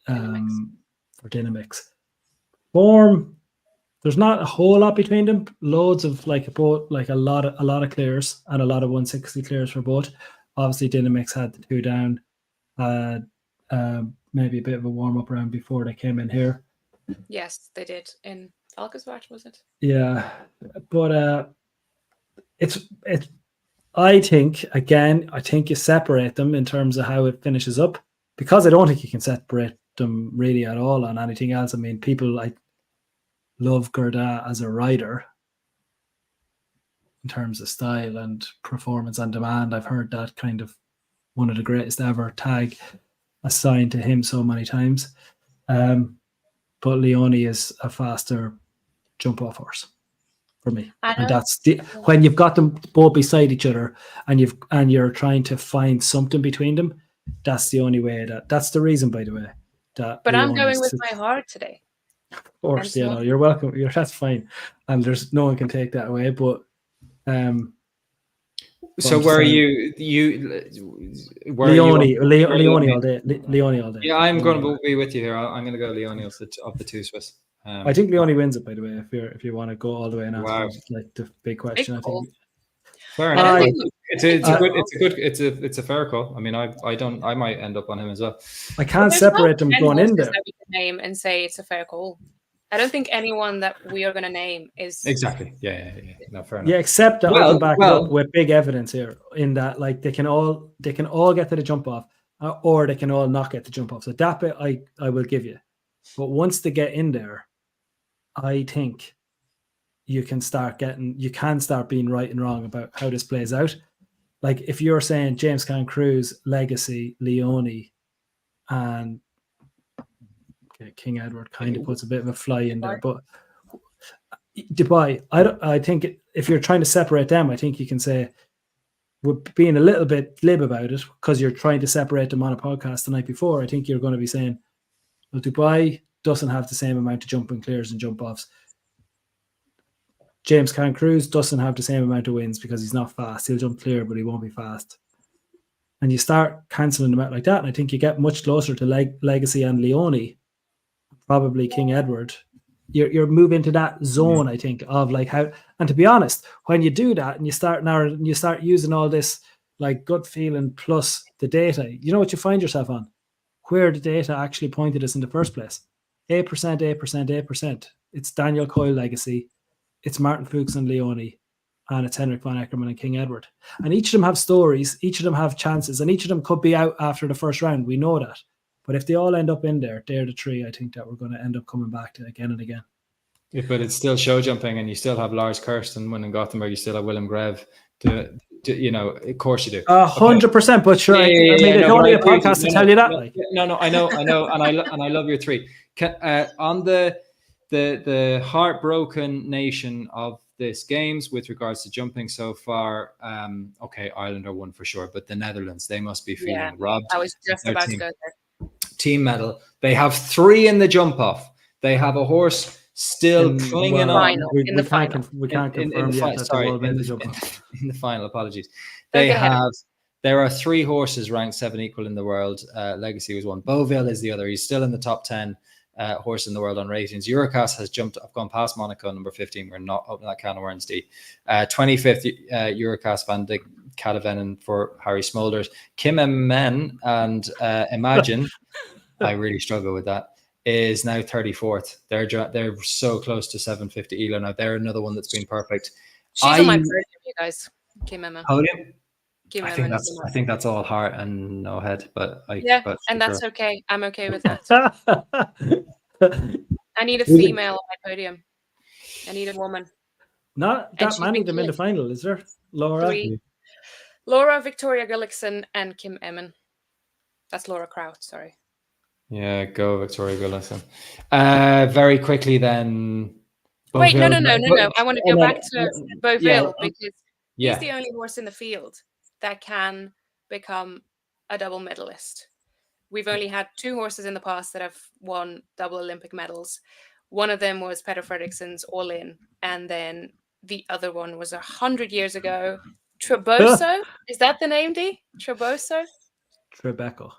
Dynamix. Form, there's not a whole lot between them. Loads of a lot of clears and a lot of 160 clears for both. Obviously, Dynamix had the 2 down. Maybe a bit of a warm up round before they came in here. Yes, they did in Falkenswart, was it? Yeah, but it's. I think you separate them in terms of how it finishes up, because I don't think you can separate them really at all on anything else. I mean, people love Gerdau as a rider in terms of style and performance on demand. I've heard that kind of one of the greatest ever tag assigned to him so many times. But Leonie is a faster jump off horse for me. And that's when you've got them both beside each other and you're trying to find something between them, that's the only way that's the reason, by the way. But I'm going with my heart today. Of course, you're welcome. That's fine. And there's no one can take that away. But so where are you? Leonie all day. Leonie all day. Yeah, I'm going to be with you here. I'm going to go Leonie of the 2 Swiss. I think Leonie wins it, by the way. If you want to go all the way and ask the big question, I think. Fair enough. It's a fair call. I mean, I might end up on him as well. I can't separate them going in there. That we can name and say it's a fair call. I don't think anyone that we are going to name is exactly. Yeah. No, fair enough. Yeah, except that I can back it up with big evidence here in that they can all get to the jump off, or they can all not get the jump off. So that bit I will give you. But once they get in there, I think you can start being right and wrong about how this plays out. Like if you're saying James Caan Cruz, Legacy, Leonie, and King Edward kind of puts a bit of a fly in there, but Dubai, I think if you're trying to separate them, I think you can say we're being a little bit glib about it because you're trying to separate them on a podcast the night before. I think you're going to be saying, well, Dubai doesn't have the same amount of jumping clears and jump offs. James Caan Cruz doesn't have the same amount of wins because he's not fast. He'll jump clear, but he won't be fast. And you start cancelling them out like that, and I think you get much closer to Legacy and Leonie, probably King Edward. You're moving to that zone, I think, of how. And to be honest, when you do that and you start using all this gut feeling plus the data, you know what you find yourself on? Where the data actually pointed us in the first place. 8%, 8%, 8%. It's Daniel Coyle Legacy. It's Martin Fuchs and Leonie, and it's Henrik von Eckermann and King Edward. And each of them have stories, each of them have chances, and each of them could be out after the first round. We know that. But if they all end up in there, they're the 3, I think that we're going to end up coming back to again and again. Yeah, but it's still show jumping, and you still have Lars Kirsten winning Gothenburg. You still have Willem Greve. Of course you do. 100%. But sure, it's only a podcast to tell you that. No, I know, and I love your 3. On the heartbroken nation of this games with regards to jumping so far, Ireland are 1 for sure, but the Netherlands, they must be feeling robbed. I was just about to go there. Team medal. They have 3 in the jump off. They have a horse still clinging on. We can't confirm yet that they will win the jump off. In the final, apologies. There are 3 horses ranked 7 equal in the world. Legacy was 1. Beauville is the other. He's still in the top 10. horse in the world on ratings. Eurocast has jumped. I've gone past Monaco, number 15. We're not opening that can of worms, D. 25th Eurocast Van de Katavenen for Harry Smulders. Kim Men and Imagine, I really struggle with that, is now 34th. They're so close to 750 Elo now. They're another one that's been perfect. She's on my podium, you guys. Kim Emma. Podium? Kim I Emma. think that's all heart and no head, but and that's okay. I'm okay with that. I need a female on my podium. I need a woman. Not that many of them in the final, is there? Laura? 3. Laura, Victoria Gullikson, and Kim Emmen. That's Laura Kraut, sorry. Yeah, go Victoria Gullikson. Very quickly then. Wait, no. I want to go back to Beauville because he's the only horse in the field that can become a double medalist. We've only had 2 horses in the past that have won double Olympic medals. One of them was Peter Fredriksen's All In, and then the other one was 100 years ago. Treboso? Is that the name, D? Treboso? Tribeca.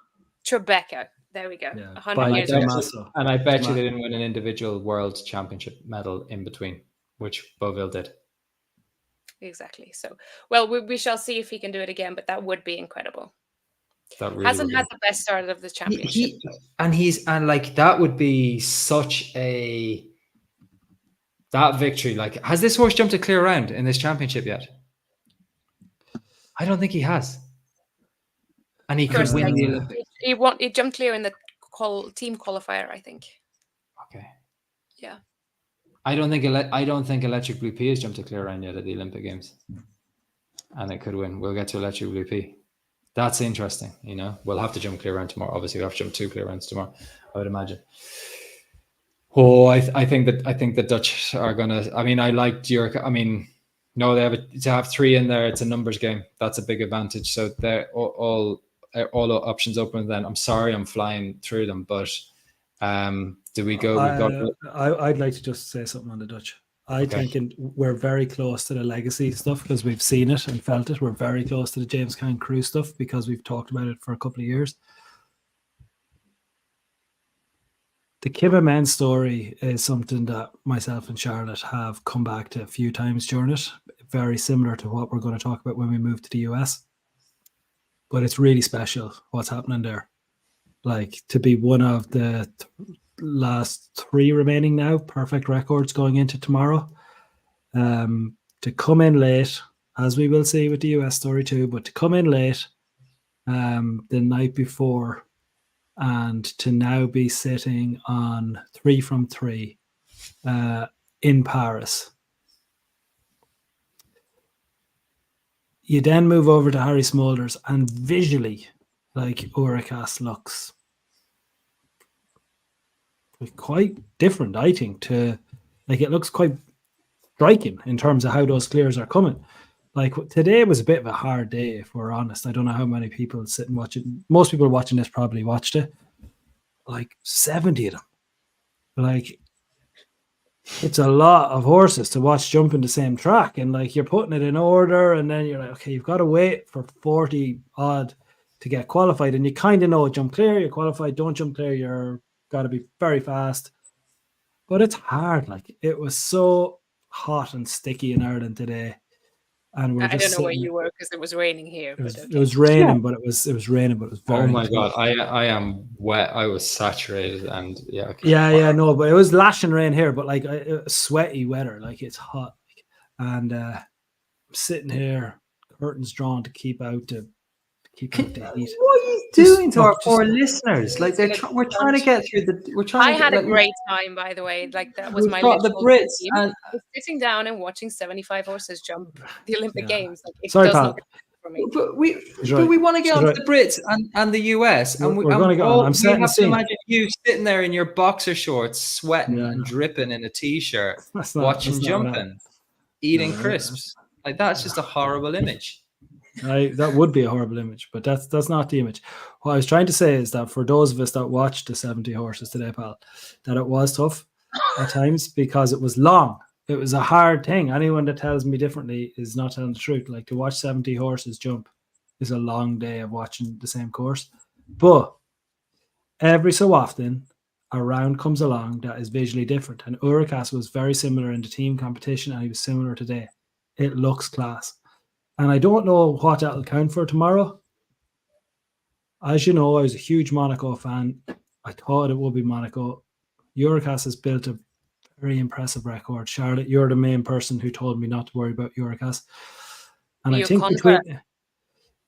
There we go. Yeah, 100 years ago. And I bet you they didn't win an individual world championship medal in between, which Beauville did. Exactly. So, well, we shall see if he can do it again, but that would be incredible. That really hasn't had the best start of the championship. That would be such that victory. Like, has this horse jumped a clear round in this championship yet? I don't think he has. And he could win the Olympics. He jumped clear in the team qualifier, I think. Okay. Yeah. I don't think Electric Blue Pea has jumped a clear round yet at the Olympic Games, and it could win. We'll get to Electric Blue Pea. That's interesting. We'll have to jump clear round tomorrow. Obviously, we have to jump 2 clear rounds tomorrow, I would imagine. Oh, I think the Dutch are gonna. I mean, I like Zurich. I mean, no, they to have 3 in there. It's a numbers game. That's a big advantage. So they're all options open. Then I'm sorry, I'm flying through them, but do we go? I'd like to just say something on the Dutch. I think we're very close to the legacy stuff because we've seen it and felt it. We're very close to the James Caan Crew stuff because we've talked about it for a couple of years. The Kim Men story is something that myself and Charlotte have come back to a few times during it. Very similar to what we're going to talk about when we move to the US. But it's really special what's happening there. Like, to be one of the last 3 remaining now, perfect records going into tomorrow. To come in late, as we will see with the US story too, but to come in late the night before and to now be sitting on 3 from 3 in Paris. You then move over to Harry Smulders, and visually, like, Eurocast looks quite different, I think, to, like, it looks quite striking in terms of how those clears are coming. Like, today was a bit of a hard day, if we're honest. I don't know how many people sit and watch it. Most people watching this probably watched it. Like, 70 of them. Like, it's a lot of horses to watch jumping the same track, and like, you're putting it in order, and then you're like, okay, you've got to wait for 40 odd to get qualified, and you kind of know, jump clear, you're qualified, don't jump clear, you're got to be very fast. But it's hard. Like, it was so hot and sticky in Ireland today, and we're just I don't know where you were because it was raining here. It was raining, but it was raining, but it was very. Oh my god, I am wet. I was saturated, and no, but it was lashing rain here, but like, sweaty weather, like, it's hot, and I'm sitting here, curtains drawn to keep out the heat. What are you doing to our poor listeners? Like, we're trying to get through the. I had a great time, by the way. Like, that was my. The Brits and sitting down and watching 75 horses jump the Olympic Games. Like, it sorry, does pal. not for me. But we want to get on to the Brits and the US, and we're going to go on. I'm you have to imagine you sitting there in your boxer shorts, sweating and dripping in a t-shirt, watching jumping, eating crisps. Like, that's just a horrible image. That would be a horrible image, but that's not the image. What I was trying to say is that for those of us that watched the 70 horses today, pal, that it was tough at times because it was long. It was a hard thing. Anyone that tells me differently is not telling the truth. Like, to watch 70 horses jump is a long day of watching the same course. But every so often, a round comes along that is visually different. And Urakas was very similar in the team competition, and he was similar today. It looks class. And I don't know what that'll count for tomorrow. As you know, I was a huge Monaco fan. I thought it would be Monaco. Urakas has built a very impressive record. Charlotte, you're the main person who told me not to worry about Urakas. And I think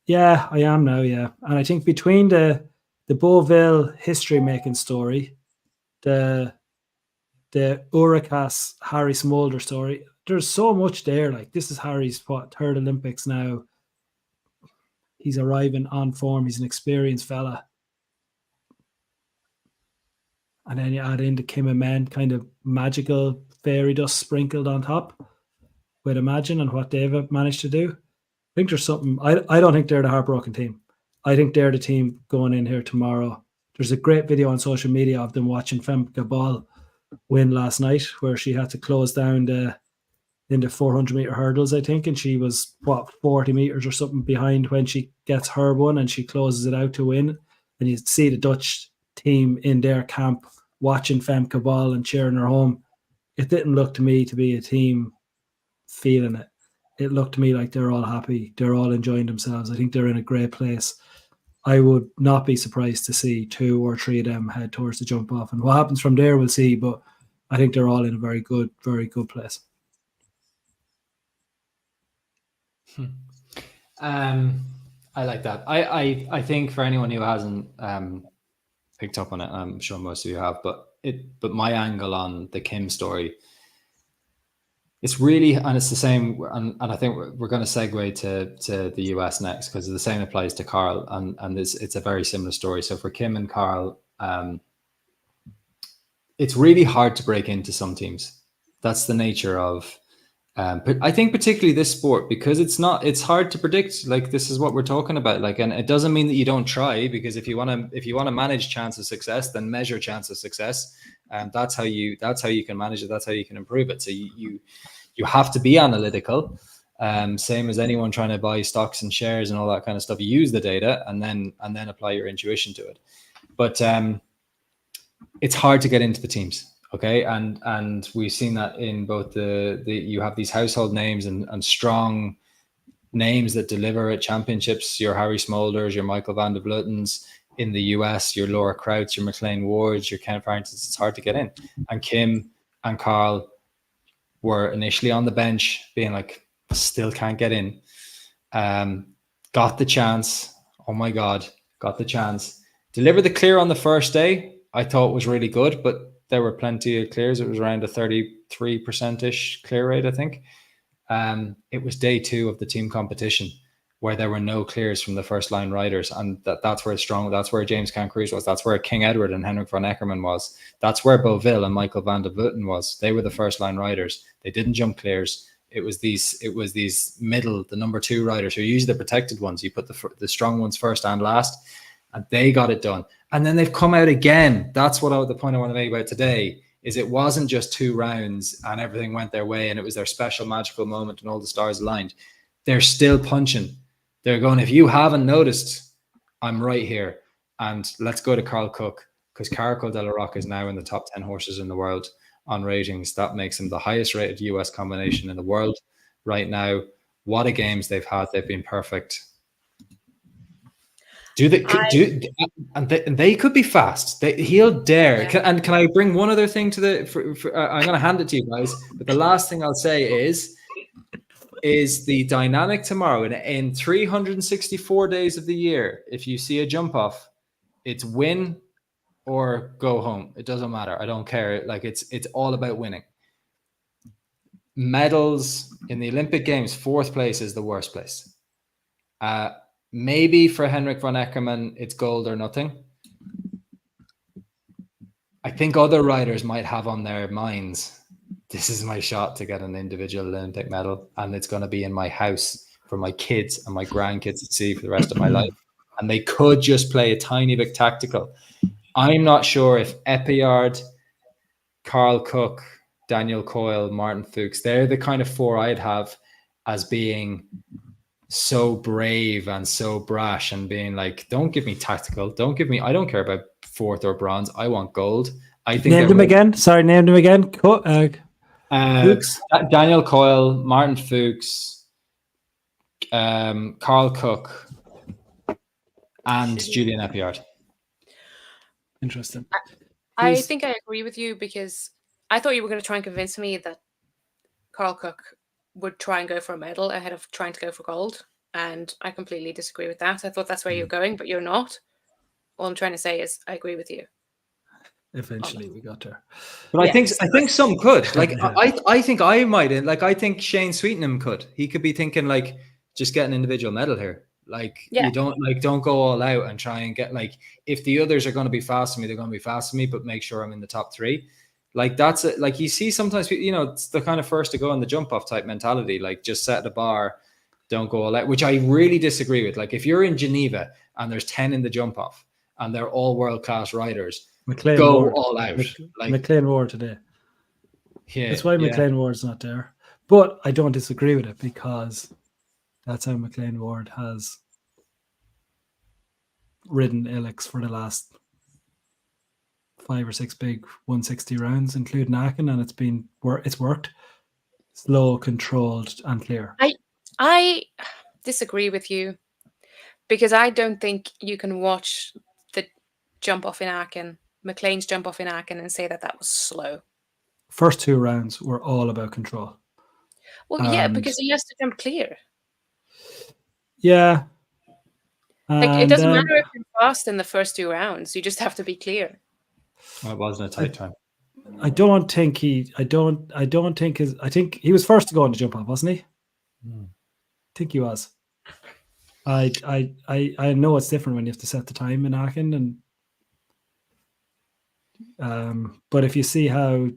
yeah, I am now, yeah. And I think between the Beauville history-making story, the Urakas Harry Smolder story, there's so much there. Like, this is Harry's third Olympics now. He's arriving on form. He's an experienced fella. And then you add in the Kim Amen kind of magical fairy dust sprinkled on top with Imagine and what they've managed to do. I think there's something. I don't think they're the heartbroken team. I think they're the team going in here tomorrow. There's a great video on social media of them watching Femke Ball win last night, where she had to close down in the 400-meter hurdles, I think, and she was 40 meters or something behind when she gets her one, and she closes it out to win. And you see the Dutch team in their camp watching Femke Ball and cheering her home. It didn't look to me to be a team feeling it. It looked to me like they're all happy. They're all enjoying themselves. I think they're in a great place. I would not be surprised to see 2 or 3 of them head towards the jump off. And what happens from there, we'll see. But I think they're all in a very good place. I like that. I think for anyone who hasn't picked up on it, I'm sure most of you have, but my angle on the Kim story, it's really, and it's the same, and I think we're going to segue to the US next, because the same applies to Carl, and it's a very similar story. So for Kim and Carl, it's really hard to break into some teams. That's the nature of, but I think particularly this sport, because it's hard to predict. Like, this is what we're talking about. Like, and it doesn't mean that you don't try, because if you want to manage chance of success, then measure chance of success. That's how you can manage it. That's how you can improve it. So you have to be analytical. Same as anyone trying to buy stocks and shares and all that kind of stuff. You use the data and then apply your intuition to it. But it's hard to get into the teams. Okay, and we've seen that in both the you have these household names and strong names that deliver at championships. Your Harry Smolders, your Michael van der Vleutens in the US, your Laura Krauts, your McLean Wards, your Ken Farringtons. It's hard to get in. And Kim and Carl were initially on the bench, being like, still can't get in. Got the chance. Oh my God, got the chance. Delivered the clear on the first day. I thought was really good, but there were plenty of clears. It was around a 33%-ish clear rate, I think. It was day 2 of the team competition where there were no clears from the first line riders. And that's where that's where James Cancruz was. That's where King Edward and Henrik von Eckermann was. That's where Beauville and Michael van der Vleuten was. They were the first line riders. They didn't jump clears. It was these middle, the number 2 riders who are usually the protected ones. You put the strong ones first and last, and they got it done. And then they've come out again. That's the point I want to make about today, is it wasn't just 2 rounds and everything went their way and it was their special magical moment and all the stars aligned. They're still punching. They're going, if you haven't noticed, I'm right here. And let's go to Carl Cook, because Carco de la Rocca is now in the top 10 horses in the world on ratings. That makes him the highest rated US combination in the world right now. What a games they've had. They've been perfect. And they could be fast. He'll dare. Yeah. Can I bring one other thing to I'm going to hand it to you guys. But the last thing I'll say is the dynamic tomorrow. In 364 days of the year, if you see a jump off, it's win or go home. It doesn't matter. I don't care. Like, it's all about winning. Medals in the Olympic Games, 4th place is the worst place. Maybe for Henrik von Eckermann, it's gold or nothing. I think other riders might have on their minds, this is my shot to get an individual Olympic medal, and it's going to be in my house for my kids and my grandkids to see for the rest of my life. And they could just play a tiny bit tactical. I'm not sure if Epiard, Carl Cook, Daniel Coyle, Martin Fuchs, they're the kind of 4 I'd have as being so brave and so brash and being like, don't give me tactical. I don't care about 4th or bronze. I want gold. I think Named there him will- again. Sorry, named him again. Fuchs. Daniel Coyle, Martin Fuchs, Carl Cook, and Julian Epiard. Interesting. I He's- think I agree with you because I thought you were going to try and convince me that Carl Cook would try and go for a medal ahead of trying to go for gold. And I completely disagree with that. I thought that's where you're going, but you're not. All I'm trying to say is I agree with you. Eventually, we got there. But Yeah. I think some could. Like Yeah. I think I might. Like I think Shane Sweetenham could. He could be thinking like just get an individual medal here. Like Yeah. you don't go all out and try and get like if the others are going to be fast to me, they're going to be fast to me. But make sure I'm in the top 3. Like that's it. Like you see sometimes it's the kind of first to go on the jump off type mentality. Like just set the bar, don't go all out. Which I really disagree with. Like if you're in Geneva and there's 10 in the jump off and they're all world class riders. McLean Go Ward. all out. Like McLean Ward today. yeah, That's why yeah. McLean Ward's not there. But I don't disagree with it because that's how McLean Ward has ridden Ilex for the last 5 or 6 big 160 rounds, including Aachen, and it's worked. Slow, controlled, and clear. I disagree with you because I don't think you can watch the jump off in Aachen, McLean's jump off in Aachen, and say that was slow. First 2 rounds were all about control. Well, yeah, And- because he has to jump clear. Yeah. Like it doesn't And, matter if you're fast in the first 2 rounds. You just have to be clear. Well, it wasn't a tight time. I think he was first to go on the jump off, wasn't he? Hmm. I think he was. I know it's different when you have to set the time in Aachen, and but if you see how I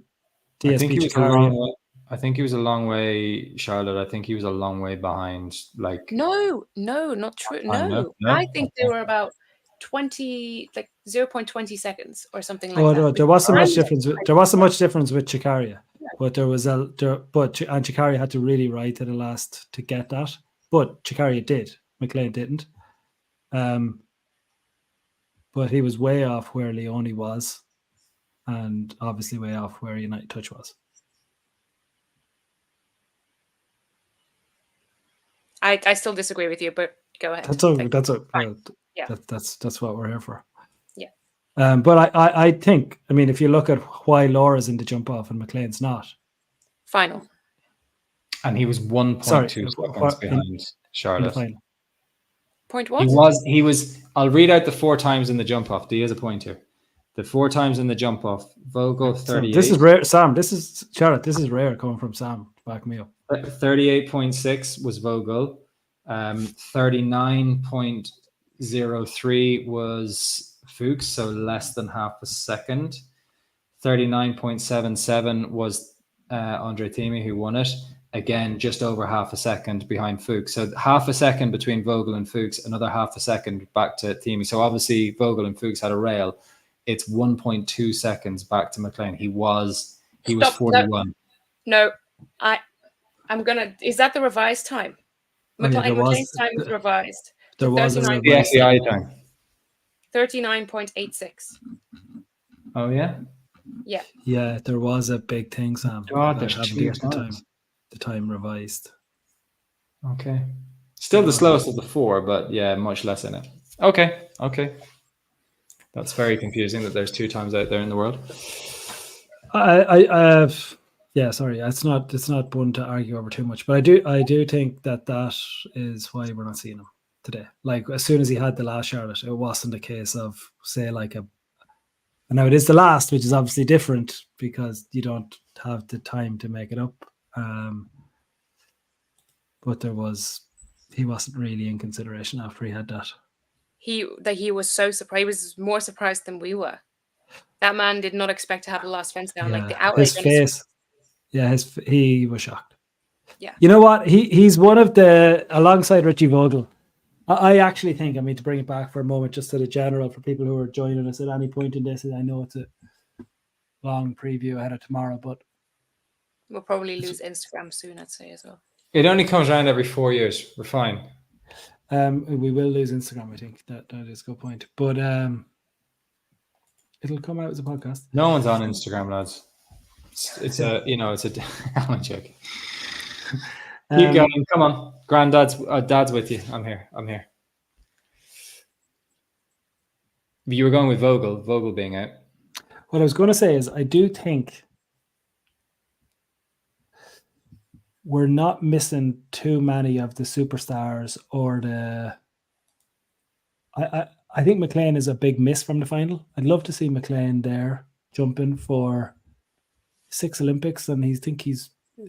think DSP he was a Chikari, long way. I think he was a long way, Charlotte. I think he was a long way behind. Like No, not true. I know. No, No? I think they Okay. were about 20, like 0.20 seconds or something like oh that. no, there wasn't much I'm- difference. There wasn't much difference with Chikaria, but there was and Chikaria had to really ride to the last to get that. But Chikaria did. McLean didn't. But he was way off where Leone was, and obviously way off where United Touch was. I still disagree with you, but go ahead. That's all. Like, That's all. fine. Yeah. That's what we're here for. Yeah. But I think, I mean, if you look at why Laura's in the jump off and McLean's not, final. and he was 1.2 Sorry, seconds what- behind in the Charlotte. final. Point what? He was. I'll read out the 4 times in the jump off. Do you have a point here? The 4 times in the jump off. Vogel So 38. this is rare, Sam. This is Charlotte. This is rare coming from Sam. Back me up. 38.6 was Vogel. 39.03 was Fuchs, so less than half a second. 39.77 was Andre Thieme, who won it. Again, just over half a second behind Fuchs. So half a second between Vogel and Fuchs, another half a second back to Thieme. So obviously Vogel and Fuchs had a rail. It's 1.2 seconds back to McLean. He was Stop. 41. No, I'm gonna. Is that the revised time? Oh, yeah, there was- McLean's time is revised. There was a 39. The FEI time. 39.86. Oh yeah. Yeah, there was a big thing, Sam. God, about there's having to 2 get times. the time revised. Okay. Still the slowest of the 4, but yeah, much less in it. Okay. That's very confusing that there's 2 times out there in the world. Yeah, sorry, it's not one to argue over too much, but I do think that is why we're not seeing him today. Like as soon as he had the last Charlotte, it wasn't a case of say like and now it is the last, which is obviously different because you don't have the time to make it up. But he wasn't really in consideration after he had that. He was so surprised. He was more surprised than we were. That man did not expect to have the last fence down. Like the outrage his on his face. Yeah, he was shocked. Yeah. You know what? He's one of the, alongside Richie Vogel. I actually think, I mean, to bring it back for a moment, just to the general, for people who are joining us at any point in this, I know it's a long preview ahead of tomorrow, but We'll probably lose Instagram soon, I'd say as well. It only comes around every 4 years. We're fine. we will lose Instagram, I think. That is a good point. But It'll come out as a podcast. No one's on Instagram, lads. It's a I'm joking. Keep going. Come on, granddad's dad's with you. I'm here. You were going with Vogel being out. What I was going to say is, I do think we're not missing too many of the superstars or the. I think McLean is a big miss from the final. I'd love to see McLean there jumping for 6 Olympics, and he's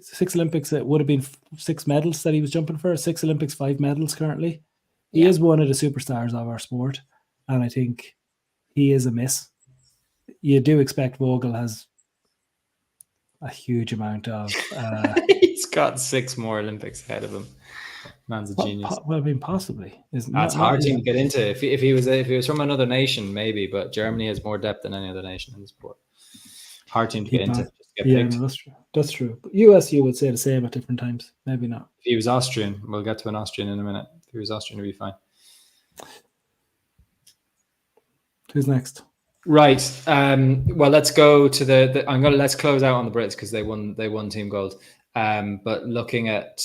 6 Olympics. It would have been 6 medals that he was jumping for. 6 Olympics, 5 medals currently. He is one of the superstars of our sport, and I think he is a miss. You do expect Vogel has a huge amount of. He's got 6 more Olympics ahead of him. Man's a genius. Well, I mean, possibly. That's hard to get into. If he was from another nation, maybe, but Germany has more depth than any other nation in the sport. Hard team to get into. No, that's true. That's true. But USU would say the same at different times. Maybe not. If he was Austrian, we'll get to an Austrian in a minute. If he was Austrian, it'd be fine. Who's next? Right. Well, let's go to let's close out on the Brits because they won team gold. But looking at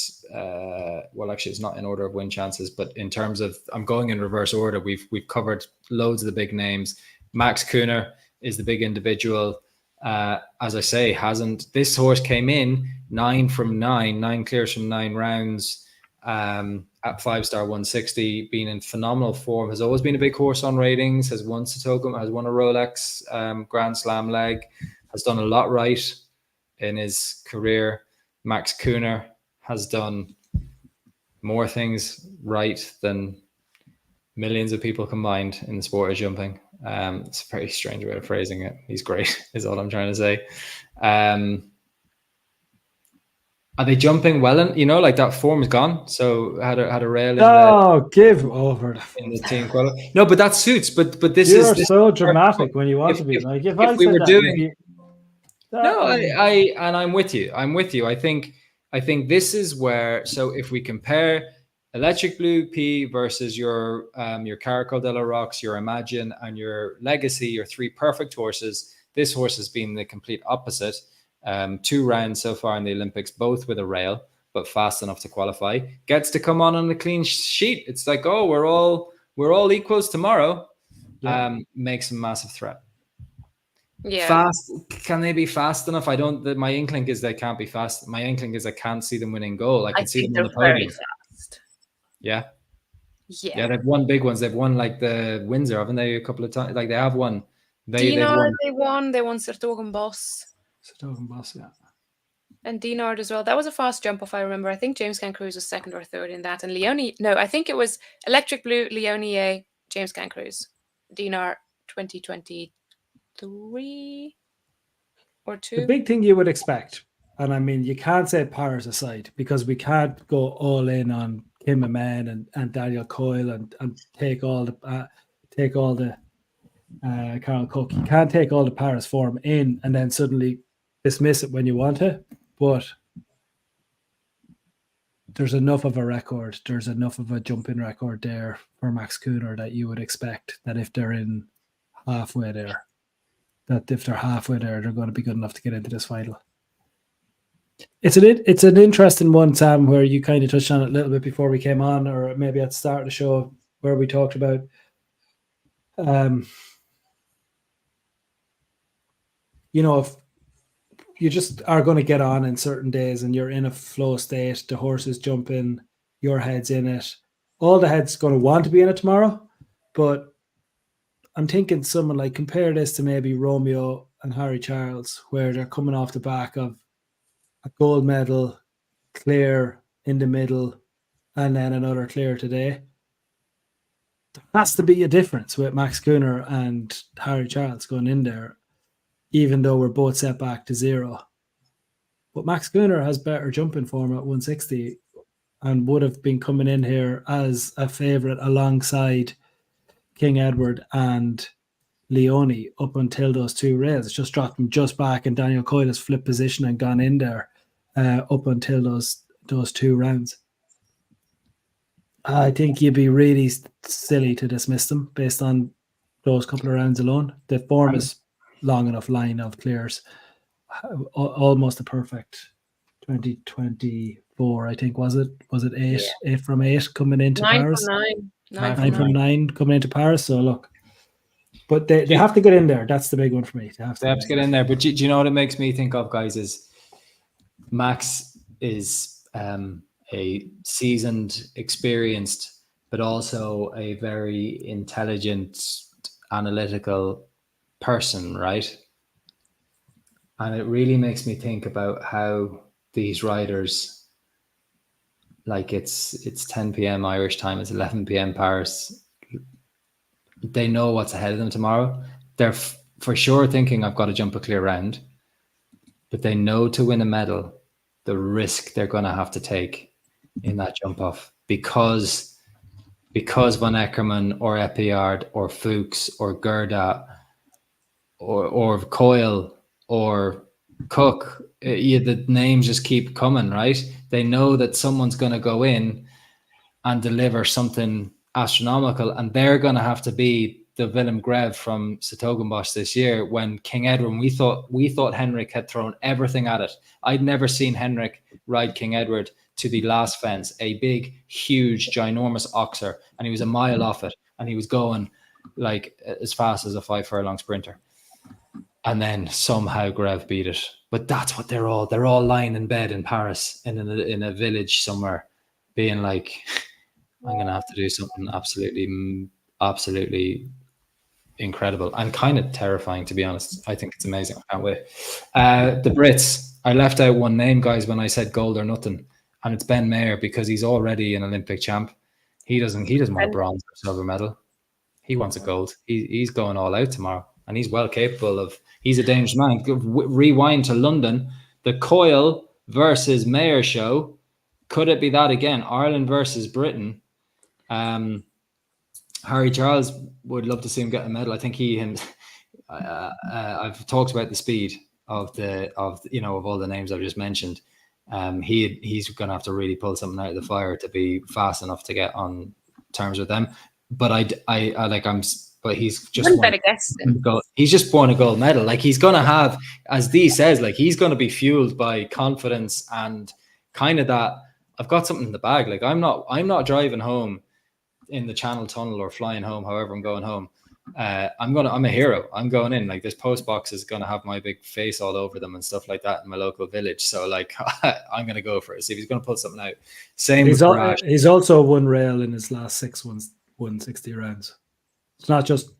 actually it's not in order of win chances, but in terms of, I'm going in reverse order. We've covered loads of the big names. Max Kühner is the big individual. As I say, this horse came in 9 clears from 9 rounds at 5-star 160, been in phenomenal form, has always been a big horse on ratings, has won Satogum, has won a Rolex Grand Slam leg, has done a lot right in his career. Max Kühner has done more things right than millions of people combined in the sport of jumping. It's a very strange way of phrasing it. He's great, is all I'm trying to say. Are they jumping well? And like that form is gone. So had a rail in give over in the team quality. No, but that suits. But this You're is so dramatic when you want to be. Like if we were doing. I'm with you. I think this is where. So if we compare Electric Blue P versus your Caracol de la Rocks, your Imagine, and your Legacy, your 3 perfect horses, this horse has been the complete opposite. 2 rounds so far in the Olympics, both with a rail, but fast enough to qualify. Gets to come on a clean sheet. It's like, oh, we're all equals tomorrow. Yeah. Makes a massive threat. Yeah. Fast. Can they be fast enough? My inkling is they can't be fast. My inkling is I can't see them winning gold. I can see them on the podium. Fast. Yeah. They've won big ones. They've won like the Windsor, haven't they? A couple of times. Like they have won. They won. They won Sertogenbosch. Yeah. And Dinard as well. That was a fast jump off, I remember. I think James Can Cruz was 2nd or 3rd in that. And Leone, no, I think it was Electric Blue, Leone, James Can Cruz. Dinard 2023 or 2. The big thing you would expect, and I mean, you can't say Paris aside because we can't go all in on Kim Amen and Daniel Coyle and take all the Carol Cook. You can't take all the Paris form in and then suddenly dismiss it when you want to, but there's enough of a record, there's enough of a jumping record there for Max Kühner that you would expect that if they're halfway there, they're going to be good enough to get into this final. It's an interesting one, Sam, where you kind of touched on it a little bit before we came on, or maybe at the start of the show where we talked about if you just are going to get on in certain days and you're in a flow state, the horse is jumping, your head's in it, all the head's going to want to be in it tomorrow. But I'm thinking someone like, compare this to maybe Romeo and Harry Charles, where they're coming off the back of a gold medal, clear in the middle, and then another clear today. There has to be a difference with Max Kühner and Harry Charles going in there, even though we're both set back to 0. But Max Kühner has better jumping form at 160 and would have been coming in here as a favourite alongside King Edward and Leone up until those 2 rails. It's just dropped him just back, and Daniel Coyle has flipped position and gone in there up until those 2 rounds. I think you'd be really silly to dismiss them based on those couple of rounds alone. The form is long enough line of clears. Almost a perfect 2024, I think, was it? Was it 8? Yeah. 8 from 8 coming into 9 Paris? from 9. 9 9 from from 9. 9 coming into Paris. So look, but they have to get in there. That's the big one for me. They have to get in there. But do you know what it makes me think of, guys? Is Max is a seasoned, experienced, but also a very intelligent, analytical person, right? And it really makes me think about how these riders, like it's 10 p.m. Irish time, it's 11 p.m. Paris. They know what's ahead of them tomorrow. They're for sure thinking, I've got to jump a clear round. But they know to win a medal, the risk they're going to have to take in that jump off because Van Eckermann or Epiard or Fuchs or Gerda or Coyle or Cook, the names just keep coming, right? They know that someone's going to go in and deliver something astronomical, and they're going to have to be the Willem Greve from Satogenbosch this year. When King Edward, we thought Henrik had thrown everything at it. I'd never seen Henrik ride King Edward to the last fence, a big, huge, ginormous oxer, and he was a mile off it, and he was going like as fast as a 5 furlong sprinter. And then somehow Greve beat it. But that's what they're all lying in bed in Paris in a village somewhere, being like, I'm going to have to do something absolutely incredible and kind of terrifying, to be honest. I think it's amazing. I can't wait. The Brits, I left out one name, guys, when I said gold or nothing, and it's Ben Maher, because he's already an Olympic champ. He doesn't want a bronze or silver medal. He wants a gold. He's going all out tomorrow, and he's well capable of. He's a dangerous man. Rewind to London, the Coyle versus Maher show. Could it be that again? Ireland versus Britain. Harry Charles would love to see him get a medal. I think I've talked about the speed of all the names I've just mentioned. He's going to have to really pull something out of the fire to be fast enough to get on terms with them. But but he's just he's just won a gold medal. Like, he's going to have, as Dee says, like, he's going to be fueled by confidence and kind of that I've got something in the bag. Like, I'm not driving home in the Channel Tunnel or flying home, however I'm going home. I'm a hero. I'm going in. Like, this post box is going to have my big face all over them and stuff like that in my local village. So, like, I'm going to go for it. See if he's going to pull something out. Same with Rash. He's also won rail in his last 6 ones, won 60 rounds. It's not just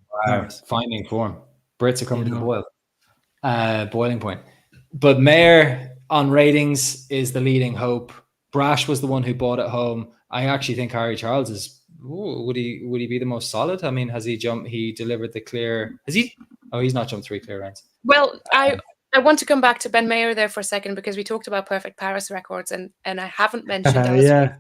finding form. Brits are coming to the boiling point. But Maher on ratings is the leading hope. Brash was the one who bought it home. I actually think Harry Charles is. Would he be the most solid? I mean, has he jumped? He delivered the clear. Has he? Oh, he's not jumped 3 clear rounds. Well, I want to come back to Ben Maher there for a second, because we talked about perfect Paris records, and I haven't mentioned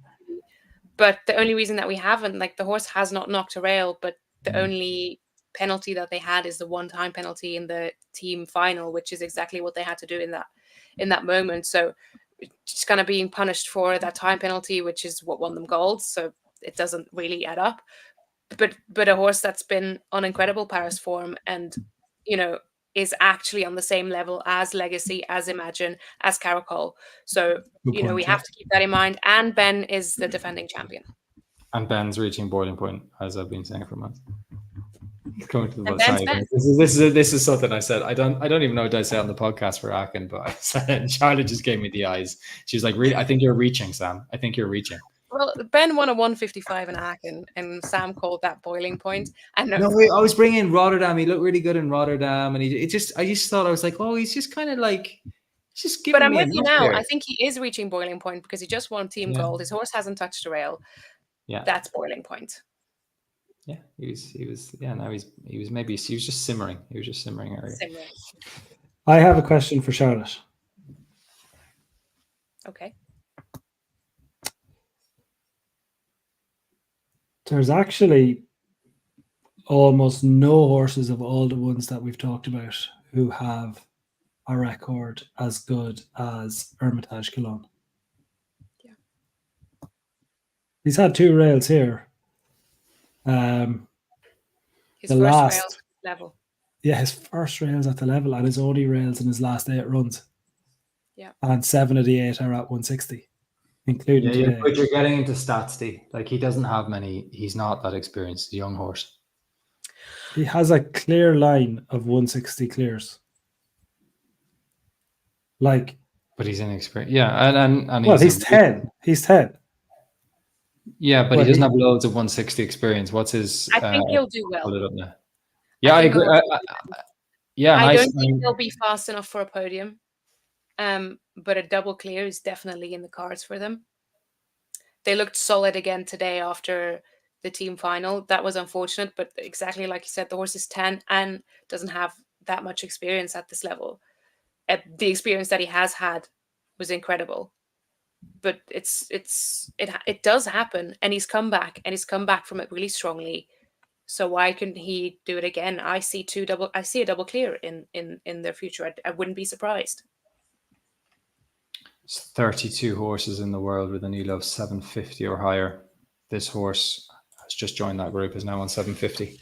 but the only reason that we haven't, like, the horse has not knocked a rail, but the only penalty that they had is the one-time penalty in the team final, which is exactly what they had to do in that moment. So just kind of being punished for that time penalty, which is what won them gold. So it doesn't really add up. But a horse that's been on incredible Paris form and, is actually on the same level as Legacy, as Imagine, as Caracol. So, we have to keep that in mind. And Ben is the defending champion. And Ben's reaching boiling point, as I've been saying for months. Coming to the side. This is something I said. I don't even know what I say on the podcast for Aachen, but I said, Charlotte just gave me the eyes. She was like, I think you're reaching, Sam. I think you're reaching. Well, Ben won a 155 in Aachen, and Sam called that boiling point. And I was bringing Rotterdam. He looked really good in Rotterdam, and I just thought, I was like, oh, he's just kind of like, just giving. But I'm with you now. Here. I think he is reaching boiling point because he just won team gold. His horse hasn't touched a rail. Yeah, that's boiling point. Yeah, he was. Yeah, no, he was just simmering. He was just simmering area. I have a question for Charlotte. Okay. There's actually almost no horses of all the ones that we've talked about who have a record as good as Hermitage Cologne. Yeah. He's had 2 rails here. His The first last- rail level. Yeah, his first rails at the level and his only rails in his last 8 runs. Yeah. And 7 of the 8 are at 160, including Yeah, today. but you're getting into stats, D. Like he doesn't have many. He's not that experienced. Young horse. He has a clear line of 160 clears. Like, But he's inexperienced. Yeah, and well, he's 10. He's 10. Yeah, but Well, he doesn't he- have loads of 160 experience. What's his? I think he'll do Pull well. it up now. Yeah, I think agree. Yeah, I nice. don't think he'll be fast enough for a podium. But a double clear is definitely in the cards for them. They looked solid again today after the team final. That was unfortunate, but exactly like you said, the horse is 10 and doesn't have that much experience at this level. The experience that he has had was incredible. But it does happen, and he's come back from it really strongly. So why couldn't he do it again? I see a double clear in their future. I wouldn't be surprised. There's 32 horses in the world with an ELO of 750 or higher. This horse has just joined that group, is now on 750.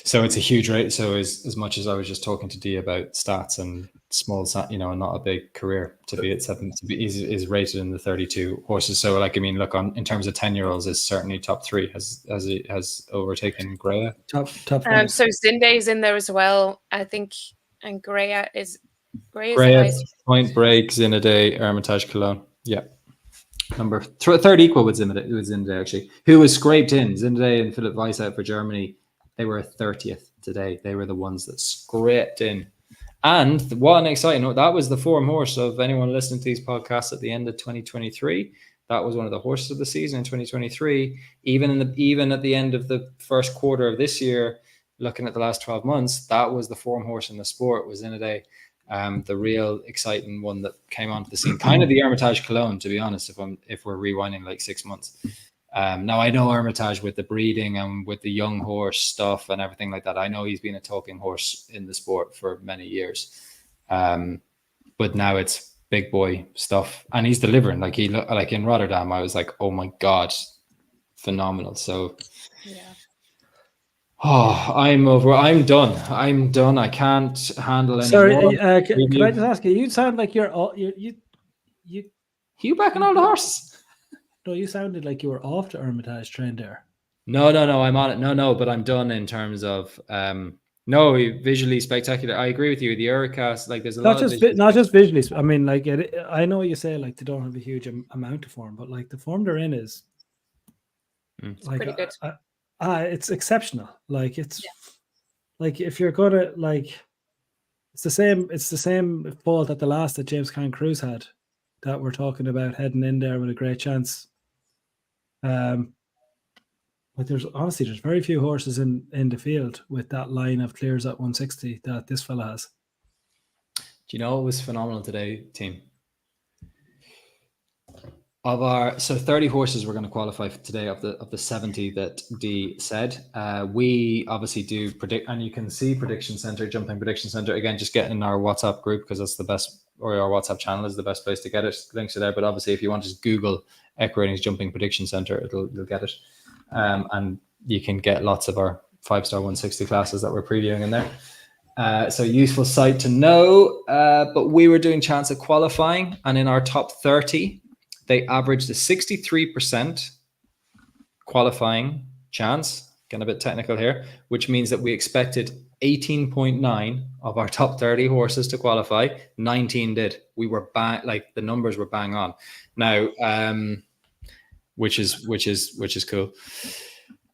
So it's a huge rate. So as much as I was just talking to Dee about stats and small, not a big career, to be at 7, is rated in the 32 horses. So like, I mean, look, in terms of 10-year-olds, is certainly top 3. Has overtaken Greya. Top 5. So Zinde is in there as well, I think, and Greya is the Greya, highest. Point Break, Zinade, Hermitage, Cologne. Yeah. Number third equal with Zinade, actually, who was scraped in. Zinade and Philip Weiss out for Germany. They were 30th today. They were the ones that scraped in. And what an exciting note. That was the form horse of anyone listening to these podcasts at the end of 2023. That was one of the horses of the season in 2023. Even at the end of the first quarter of this year, looking at the last 12 months, that was the form horse in the sport, was Zinade. The real exciting one that came onto the scene, kind of the Hermitage Cologne, to be honest, if we're rewinding like 6 months. Now I know Hermitage with the breeding and with the young horse stuff and everything like that. I know he's been a talking horse in the sport for many years, but now it's big boy stuff, and he's delivering. Like like in Rotterdam, I was like, oh my god, phenomenal. So Yeah. oh, I'm done. I can't handle any Sorry, more. can I just ask you? You sound like you're You backing all the horses? No, you sounded like you were off to Hermitage train there. No, I'm on it. No, but I'm done in terms of no, visually spectacular. I agree with you. The Eurocast, like there's a lot of Not just visually. I mean, like I know you say like they don't have a huge amount of form, but like the form they're in is like pretty good. It's exceptional. Like it's like if you're gonna like it's the same fault that the last that James Conn Cruz had that we're talking about heading in there with a great chance. But there's very few horses in the field with that line of clears at 160 that this fella has. Do you know what was phenomenal today, team? Of our 30 horses we're going to qualify for today of the 70 that Dee said. We obviously do predict, and you can see Prediction Center, Jumping Prediction Center. Again, just get in our WhatsApp group because that's the best, or our WhatsApp channel is the best place to get it. Links are there, but obviously if you want to just Google Equiratings Jumping Prediction Center, you'll get it. And you can get lots of our 5-star 160 classes that we're previewing in there. So useful site to know. But we were doing chance of qualifying, and in our top 30, they averaged a 63% qualifying chance. Getting a bit technical here, which means that we expected 18.9 of our top 30 horses to qualify. 19 did. We were like the numbers were bang on. Now, which is cool.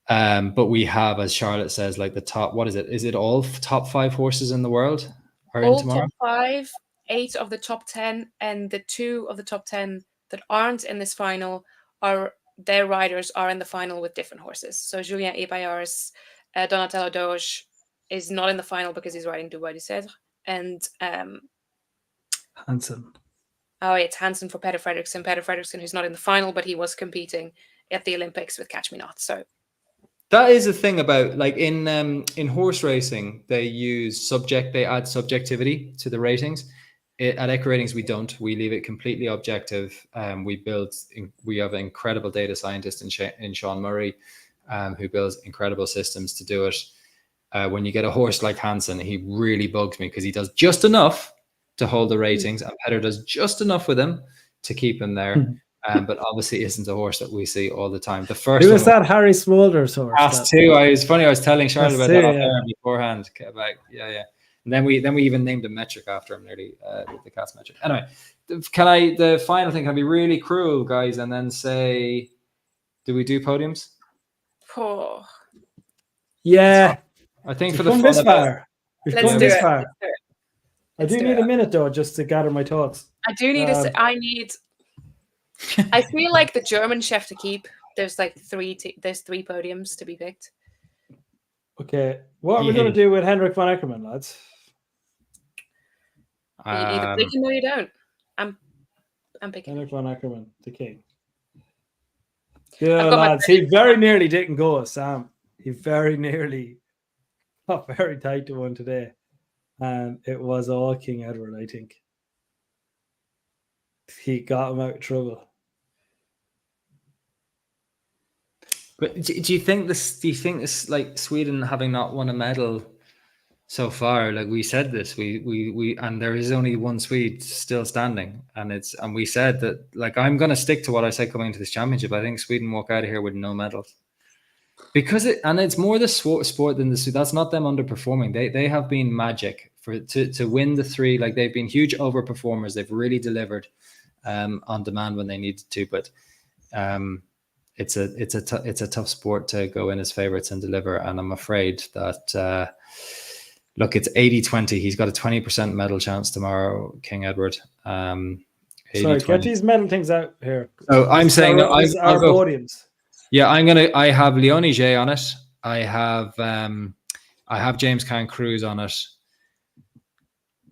But we have, as Charlotte says, like the top. What is it? Is it all top 5 horses in the world are all in tomorrow? Top 5, 8 of the top 10, and the 2 of the top 10 that aren't in this final their riders are in the final with different horses. So Julien Ibayares, Donatello Doge is not in the final because he's riding Dubois du Cèdre, and Hansen. Oh, it's Hansen for Peter Fredriksson. Peter Fredriksson, who's not in the final, but he was competing at the Olympics with Catch Me Not. So that is a thing about like in horse racing, they add subjectivity to the ratings. At Equiratings, we don't. We leave it completely objective. We have an incredible data scientist in Sean Murray, who builds incredible systems to do it. when you get a horse like Hansen, he really bugs me because he does just enough to hold the ratings, and Petter does just enough with him to keep him there. But obviously isn't a horse that we see all the time. The first Who was one that? Harry Smolder's horse. Class 2. I was telling Charlotte about Class that 2, there beforehand. About and then we even named a metric after him, nearly the Cats metric. Anyway, the final thing can be really cruel, guys, and then say, do we do podiums? Oh, Yeah. I think We've for the come fun this of it, far. We've let's come do this it. far. Let's do it. I do need a minute though, just to gather my thoughts. I do need I need. I feel like the German chef to keep. There's like there's 3 podiums to be picked. Okay, what are we going to do with Henrik von Eckermann, lads? You either pick him or you don't. I'm picking Henrik von Eckermann, the king. Yeah, lads, he very nearly didn't go, Sam. He very nearly got very tight to one today. And it was all King Edward, I think. He got him out of trouble. But do you think this? Do you think this, like Sweden having not won a medal so far? Like we said this, we and there is only one Swede still standing, and we said that. Like I'm going to stick to what I said coming into this championship. I think Sweden walk out of here with no medals because it's more the sport than the. That's not them underperforming. They have been magic to win the 3. Like they've been huge overperformers. They've really delivered on demand when they needed to, but. It's a tough sport to go in as favorites and deliver, and I'm afraid that look, it's 80-20. He's got a 20% medal chance tomorrow, King Edward. 80-20. Sorry, get these medal things out here. So I'm saying our podiums. Yeah, I have Leonie J on it. I have James Can Cruz on it,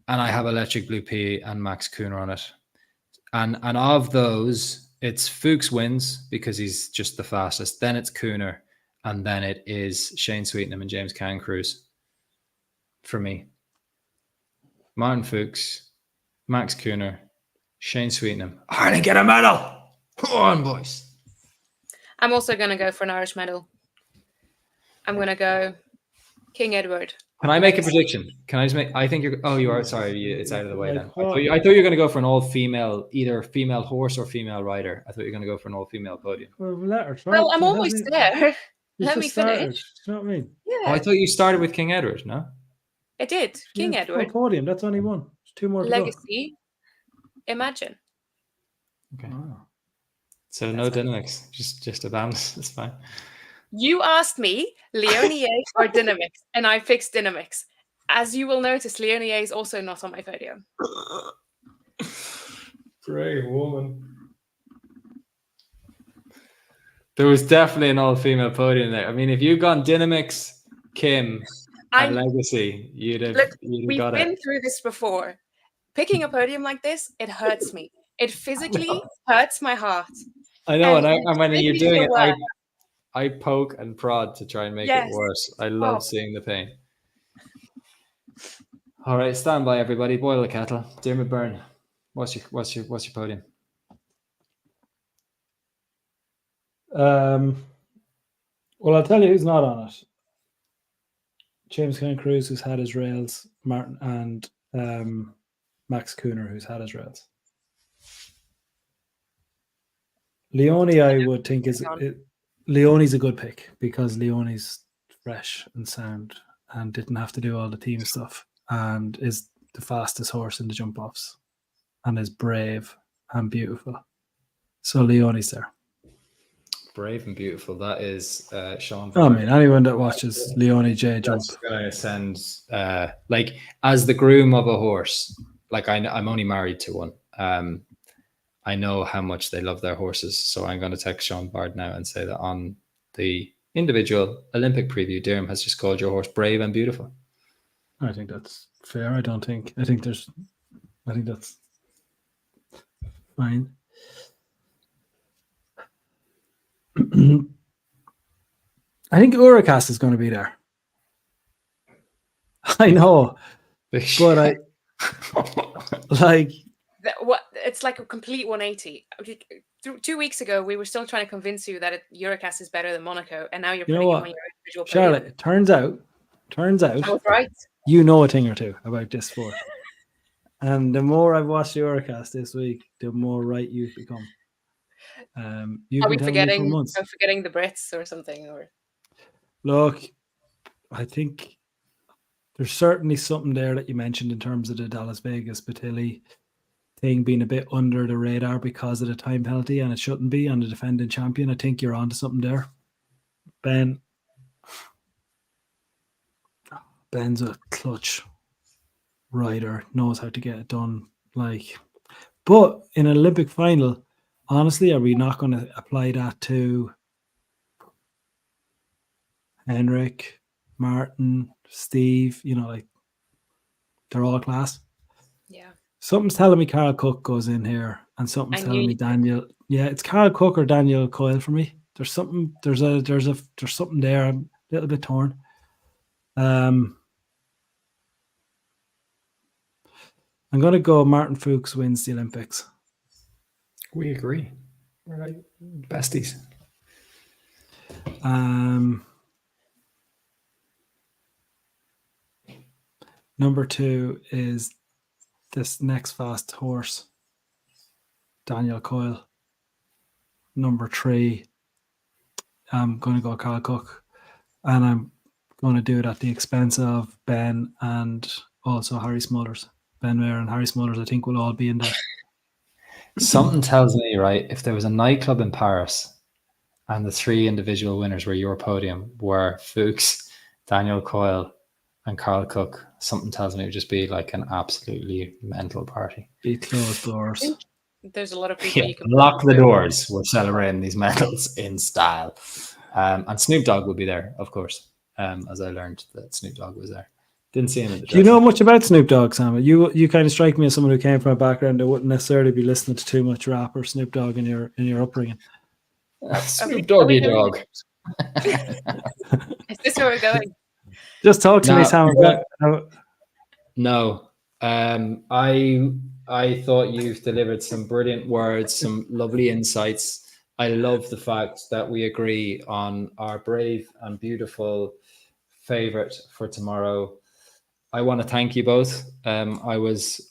and I have Electric Blue Pea and Max Kuhner on it. And of those, it's Fuchs wins because he's just the fastest. Then it's Kuhner, and then it is Shane Sweetenham and James Can Cruz for me. Martin Fuchs, Max Kuhner, Shane Sweetenham. Ireland get a medal! Come on, boys. I'm also going to go for an Irish medal. I'm going to go King Edward. Can I make a prediction? Can I just make? I think you're. Oh, you are. Sorry, it's out of the way then. I thought you were going to go for an all-female, either female horse or female rider. I thought you were going to go for an all-female podium. Well, I'm almost there. Let me finish. Do you know what I mean? Yeah. Oh, I thought you started with King Edward. No, I did. King Edward. Podium. That's only one. There's 2 more. Legacy. Imagine. Okay. Oh. So no dynamics, just a band. It's fine. You asked me Leonie or Dynamics, and I fixed Dynamics. As you will notice, Leonie is also not on my podium. Brave woman. There was definitely an all-female podium there. I mean, if you'd gone Dynamics, Kim, and Legacy, you'd have got it. We've been through this before. Picking a podium like this, it hurts me. It physically hurts my heart. I know, and when you're doing it, I poke and prod to try and make it worse. I love seeing the pain. All right, stand by, everybody. Boil the kettle. Dermot Byrne, what's your podium? Well, I'll tell you who's not on it. James Can Cruz, who's had his rails, Martin, and Max Kuhner, who's had his rails. Leonie, I would think Leonie's a good pick because Leonie's fresh and sound and didn't have to do all the team stuff and is the fastest horse in the jump offs and is brave and beautiful. So Leonie's there. Brave and beautiful. That is Sean. I mean, anyone that watches Leonie J jump. That's gonna send like as the groom of a horse. Like I'm only married to one. I know how much they love their horses, so I'm going to text Sean Bard now and say that on the individual Olympic preview, Durham has just called your horse brave and beautiful. I think that's fair. I think that's fine. I think Uricas is going to be there. I know, but I like. It's like a complete 180. 2 weeks ago, we were still trying to convince you that Uricas is better than Monaco, and now you're putting him on your individual podium. Charlotte, it turns out Turns out I was right. you know a thing or two about this sport. And the more I've watched the Eurocast this week, the more right you've become. You've Are been we telling me for forgetting? months. I'm forgetting the Brits or something. Or Look, I think there's certainly something there that you mentioned in terms of the Dallas Vegas Batilli thing being a bit under the radar because of the time penalty, and it shouldn't be on the defending champion. I think you're onto something there. Ben's a clutch rider, knows how to get it done. But in an Olympic final, honestly, are we not going to apply that to Henrik, Martin, Steve? They're all class. yeah, Something's telling me Carl Cook goes in here, and something's telling me Daniel. Yeah, it's Carl Cook or Daniel Coyle for me. There's something. There's something there. I'm a little bit torn. I'm going to go Martin Fuchs wins the Olympics. We agree. We're like besties. Number 2 is this next fast horse, Daniel Coyle. Number 3, I'm going to go Carl Cook. And I'm going to do it at the expense of Ben and also Harry Smulders. Ben Mayer and Harry Smulders, I think, will all be in there. Something tells me, right, if there was a nightclub in Paris and the 3 individual winners were your podium were Fuchs, Daniel Coyle, and Carl Cook, something tells me it would just be like an absolutely mental party. Be closed doors. there's a lot of people you can lock the doors. We're celebrating these medals in style. And Snoop Dogg will be there, of course, as I learned that Snoop Dogg was there. Didn't see him in the Do you know much about Snoop Dogg, Sam? You kind of strike me as someone who came from a background that wouldn't necessarily be listening to too much rap or Snoop Dogg in your upbringing. Snoop Doggy Dogg. Is this where we're going? Just talk to me, Sam. No. I thought you've delivered some brilliant words, some lovely insights. I love the fact that we agree on our brave and beautiful favorite for tomorrow. I want to thank you both. I was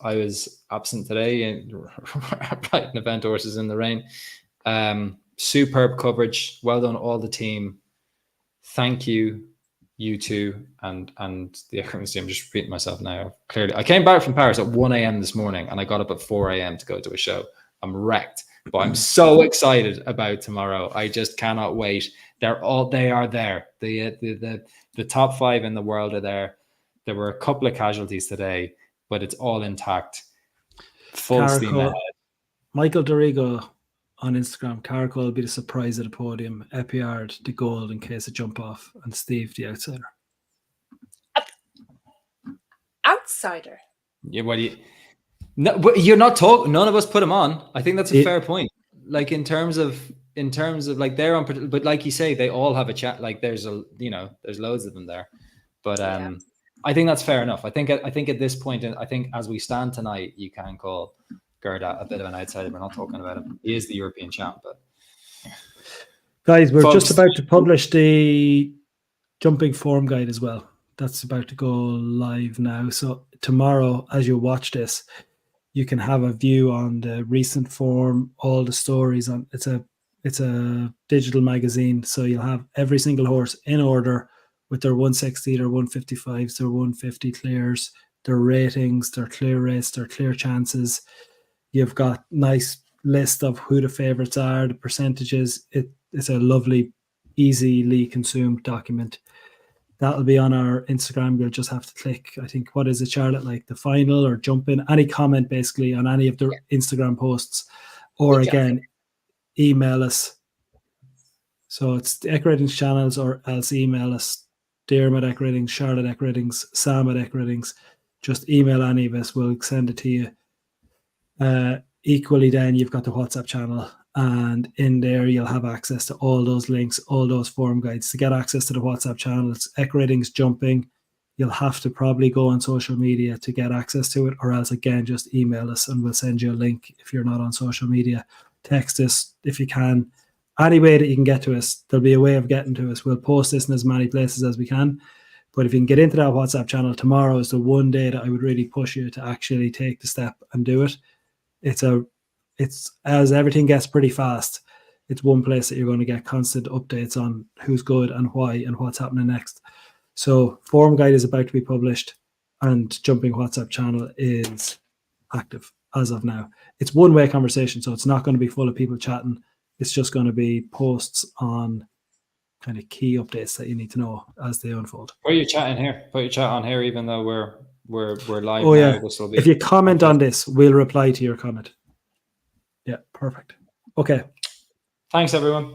absent today riding event horses in the rain. Superb coverage. Well done, all the team. Thank you, you two, and the Equines team. I'm just repeating myself now. Clearly, I came back from Paris at 1 a.m. this morning, and I got up at 4 a.m. to go to a show. I'm wrecked, but I'm so excited about tomorrow. I just cannot wait. They are there. The top 5 in the world are there. There were a couple of casualties today, but it's all intact. Full steam ahead. Michael Dorigo on Instagram. Caracol will be the surprise at the podium. Epiard, the gold in case of jump off, and Steve, the outsider. Outsider? Yeah, what do you... No, but you're not talking. None of us put him on. I think that's a fair point. Like in terms of like they're on, but like you say, they all have a chat. Like there's loads of them there. But I think that's fair enough. I think at this point, I think as we stand tonight, you can call Gerda a bit of an outsider. We're not talking about him. He is the European champ. But guys, we're just about to publish the jumping form guide as well. That's about to go live now. So tomorrow, as you watch this, you can have a view on the recent form, all the stories on. It's a digital magazine, so you'll have every single horse in order with their 160, their 155s, their 150 clears, their ratings, their clear rates, their clear chances. You've got nice list of who the favorites are, the percentages. It's a lovely, easily consumed document. That'll be on our Instagram. You'll just have to click, I think, what is it, Charlotte, like the final or jump in, any comment basically on any of the Instagram posts, or again, email us. So it's the Equiratings channels, or else email us, Dermot Equiratings, Charlotte Equiratings, Sam at Equiratings. Just email any of us. We'll send it to you. Equally, then you've got the WhatsApp channel, and in there you'll have access to all those links, all those form guides. To get access to the WhatsApp channel, it's Equiratings Jumping. You'll have to probably go on social media to get access to it, or else again, just email us and we'll send you a link if you're not on social media. Text us if you can. Any way that you can get to us, there'll be a way of getting to us. We'll post this in as many places as we can. But if you can get into that WhatsApp channel, tomorrow is the one day that I would really push you to actually take the step and do it. It's as everything gets pretty fast, it's one place that you're going to get constant updates on who's good and why and what's happening next. So forum guide is about to be published, and Jumping WhatsApp channel is active as of now. It's one-way conversation, so it's not going to be full of people chatting. It's just going to be posts on kind of key updates that you need to know as they unfold. Put your chat in here. Put your chat on here, even though we're live Oh, now. yeah. This will be. If you comment on this, we'll reply to your comment. Yeah, perfect. Okay. Thanks, everyone.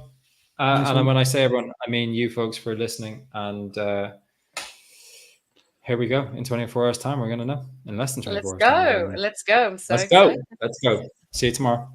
Nice and one. when I say everyone, I mean you folks for listening. And here we go. In 24 hours' time, we're going to know. In less than 24 Let's hours' time. go. Let's go. I'm so Let's go. excited. Let's go. See you tomorrow.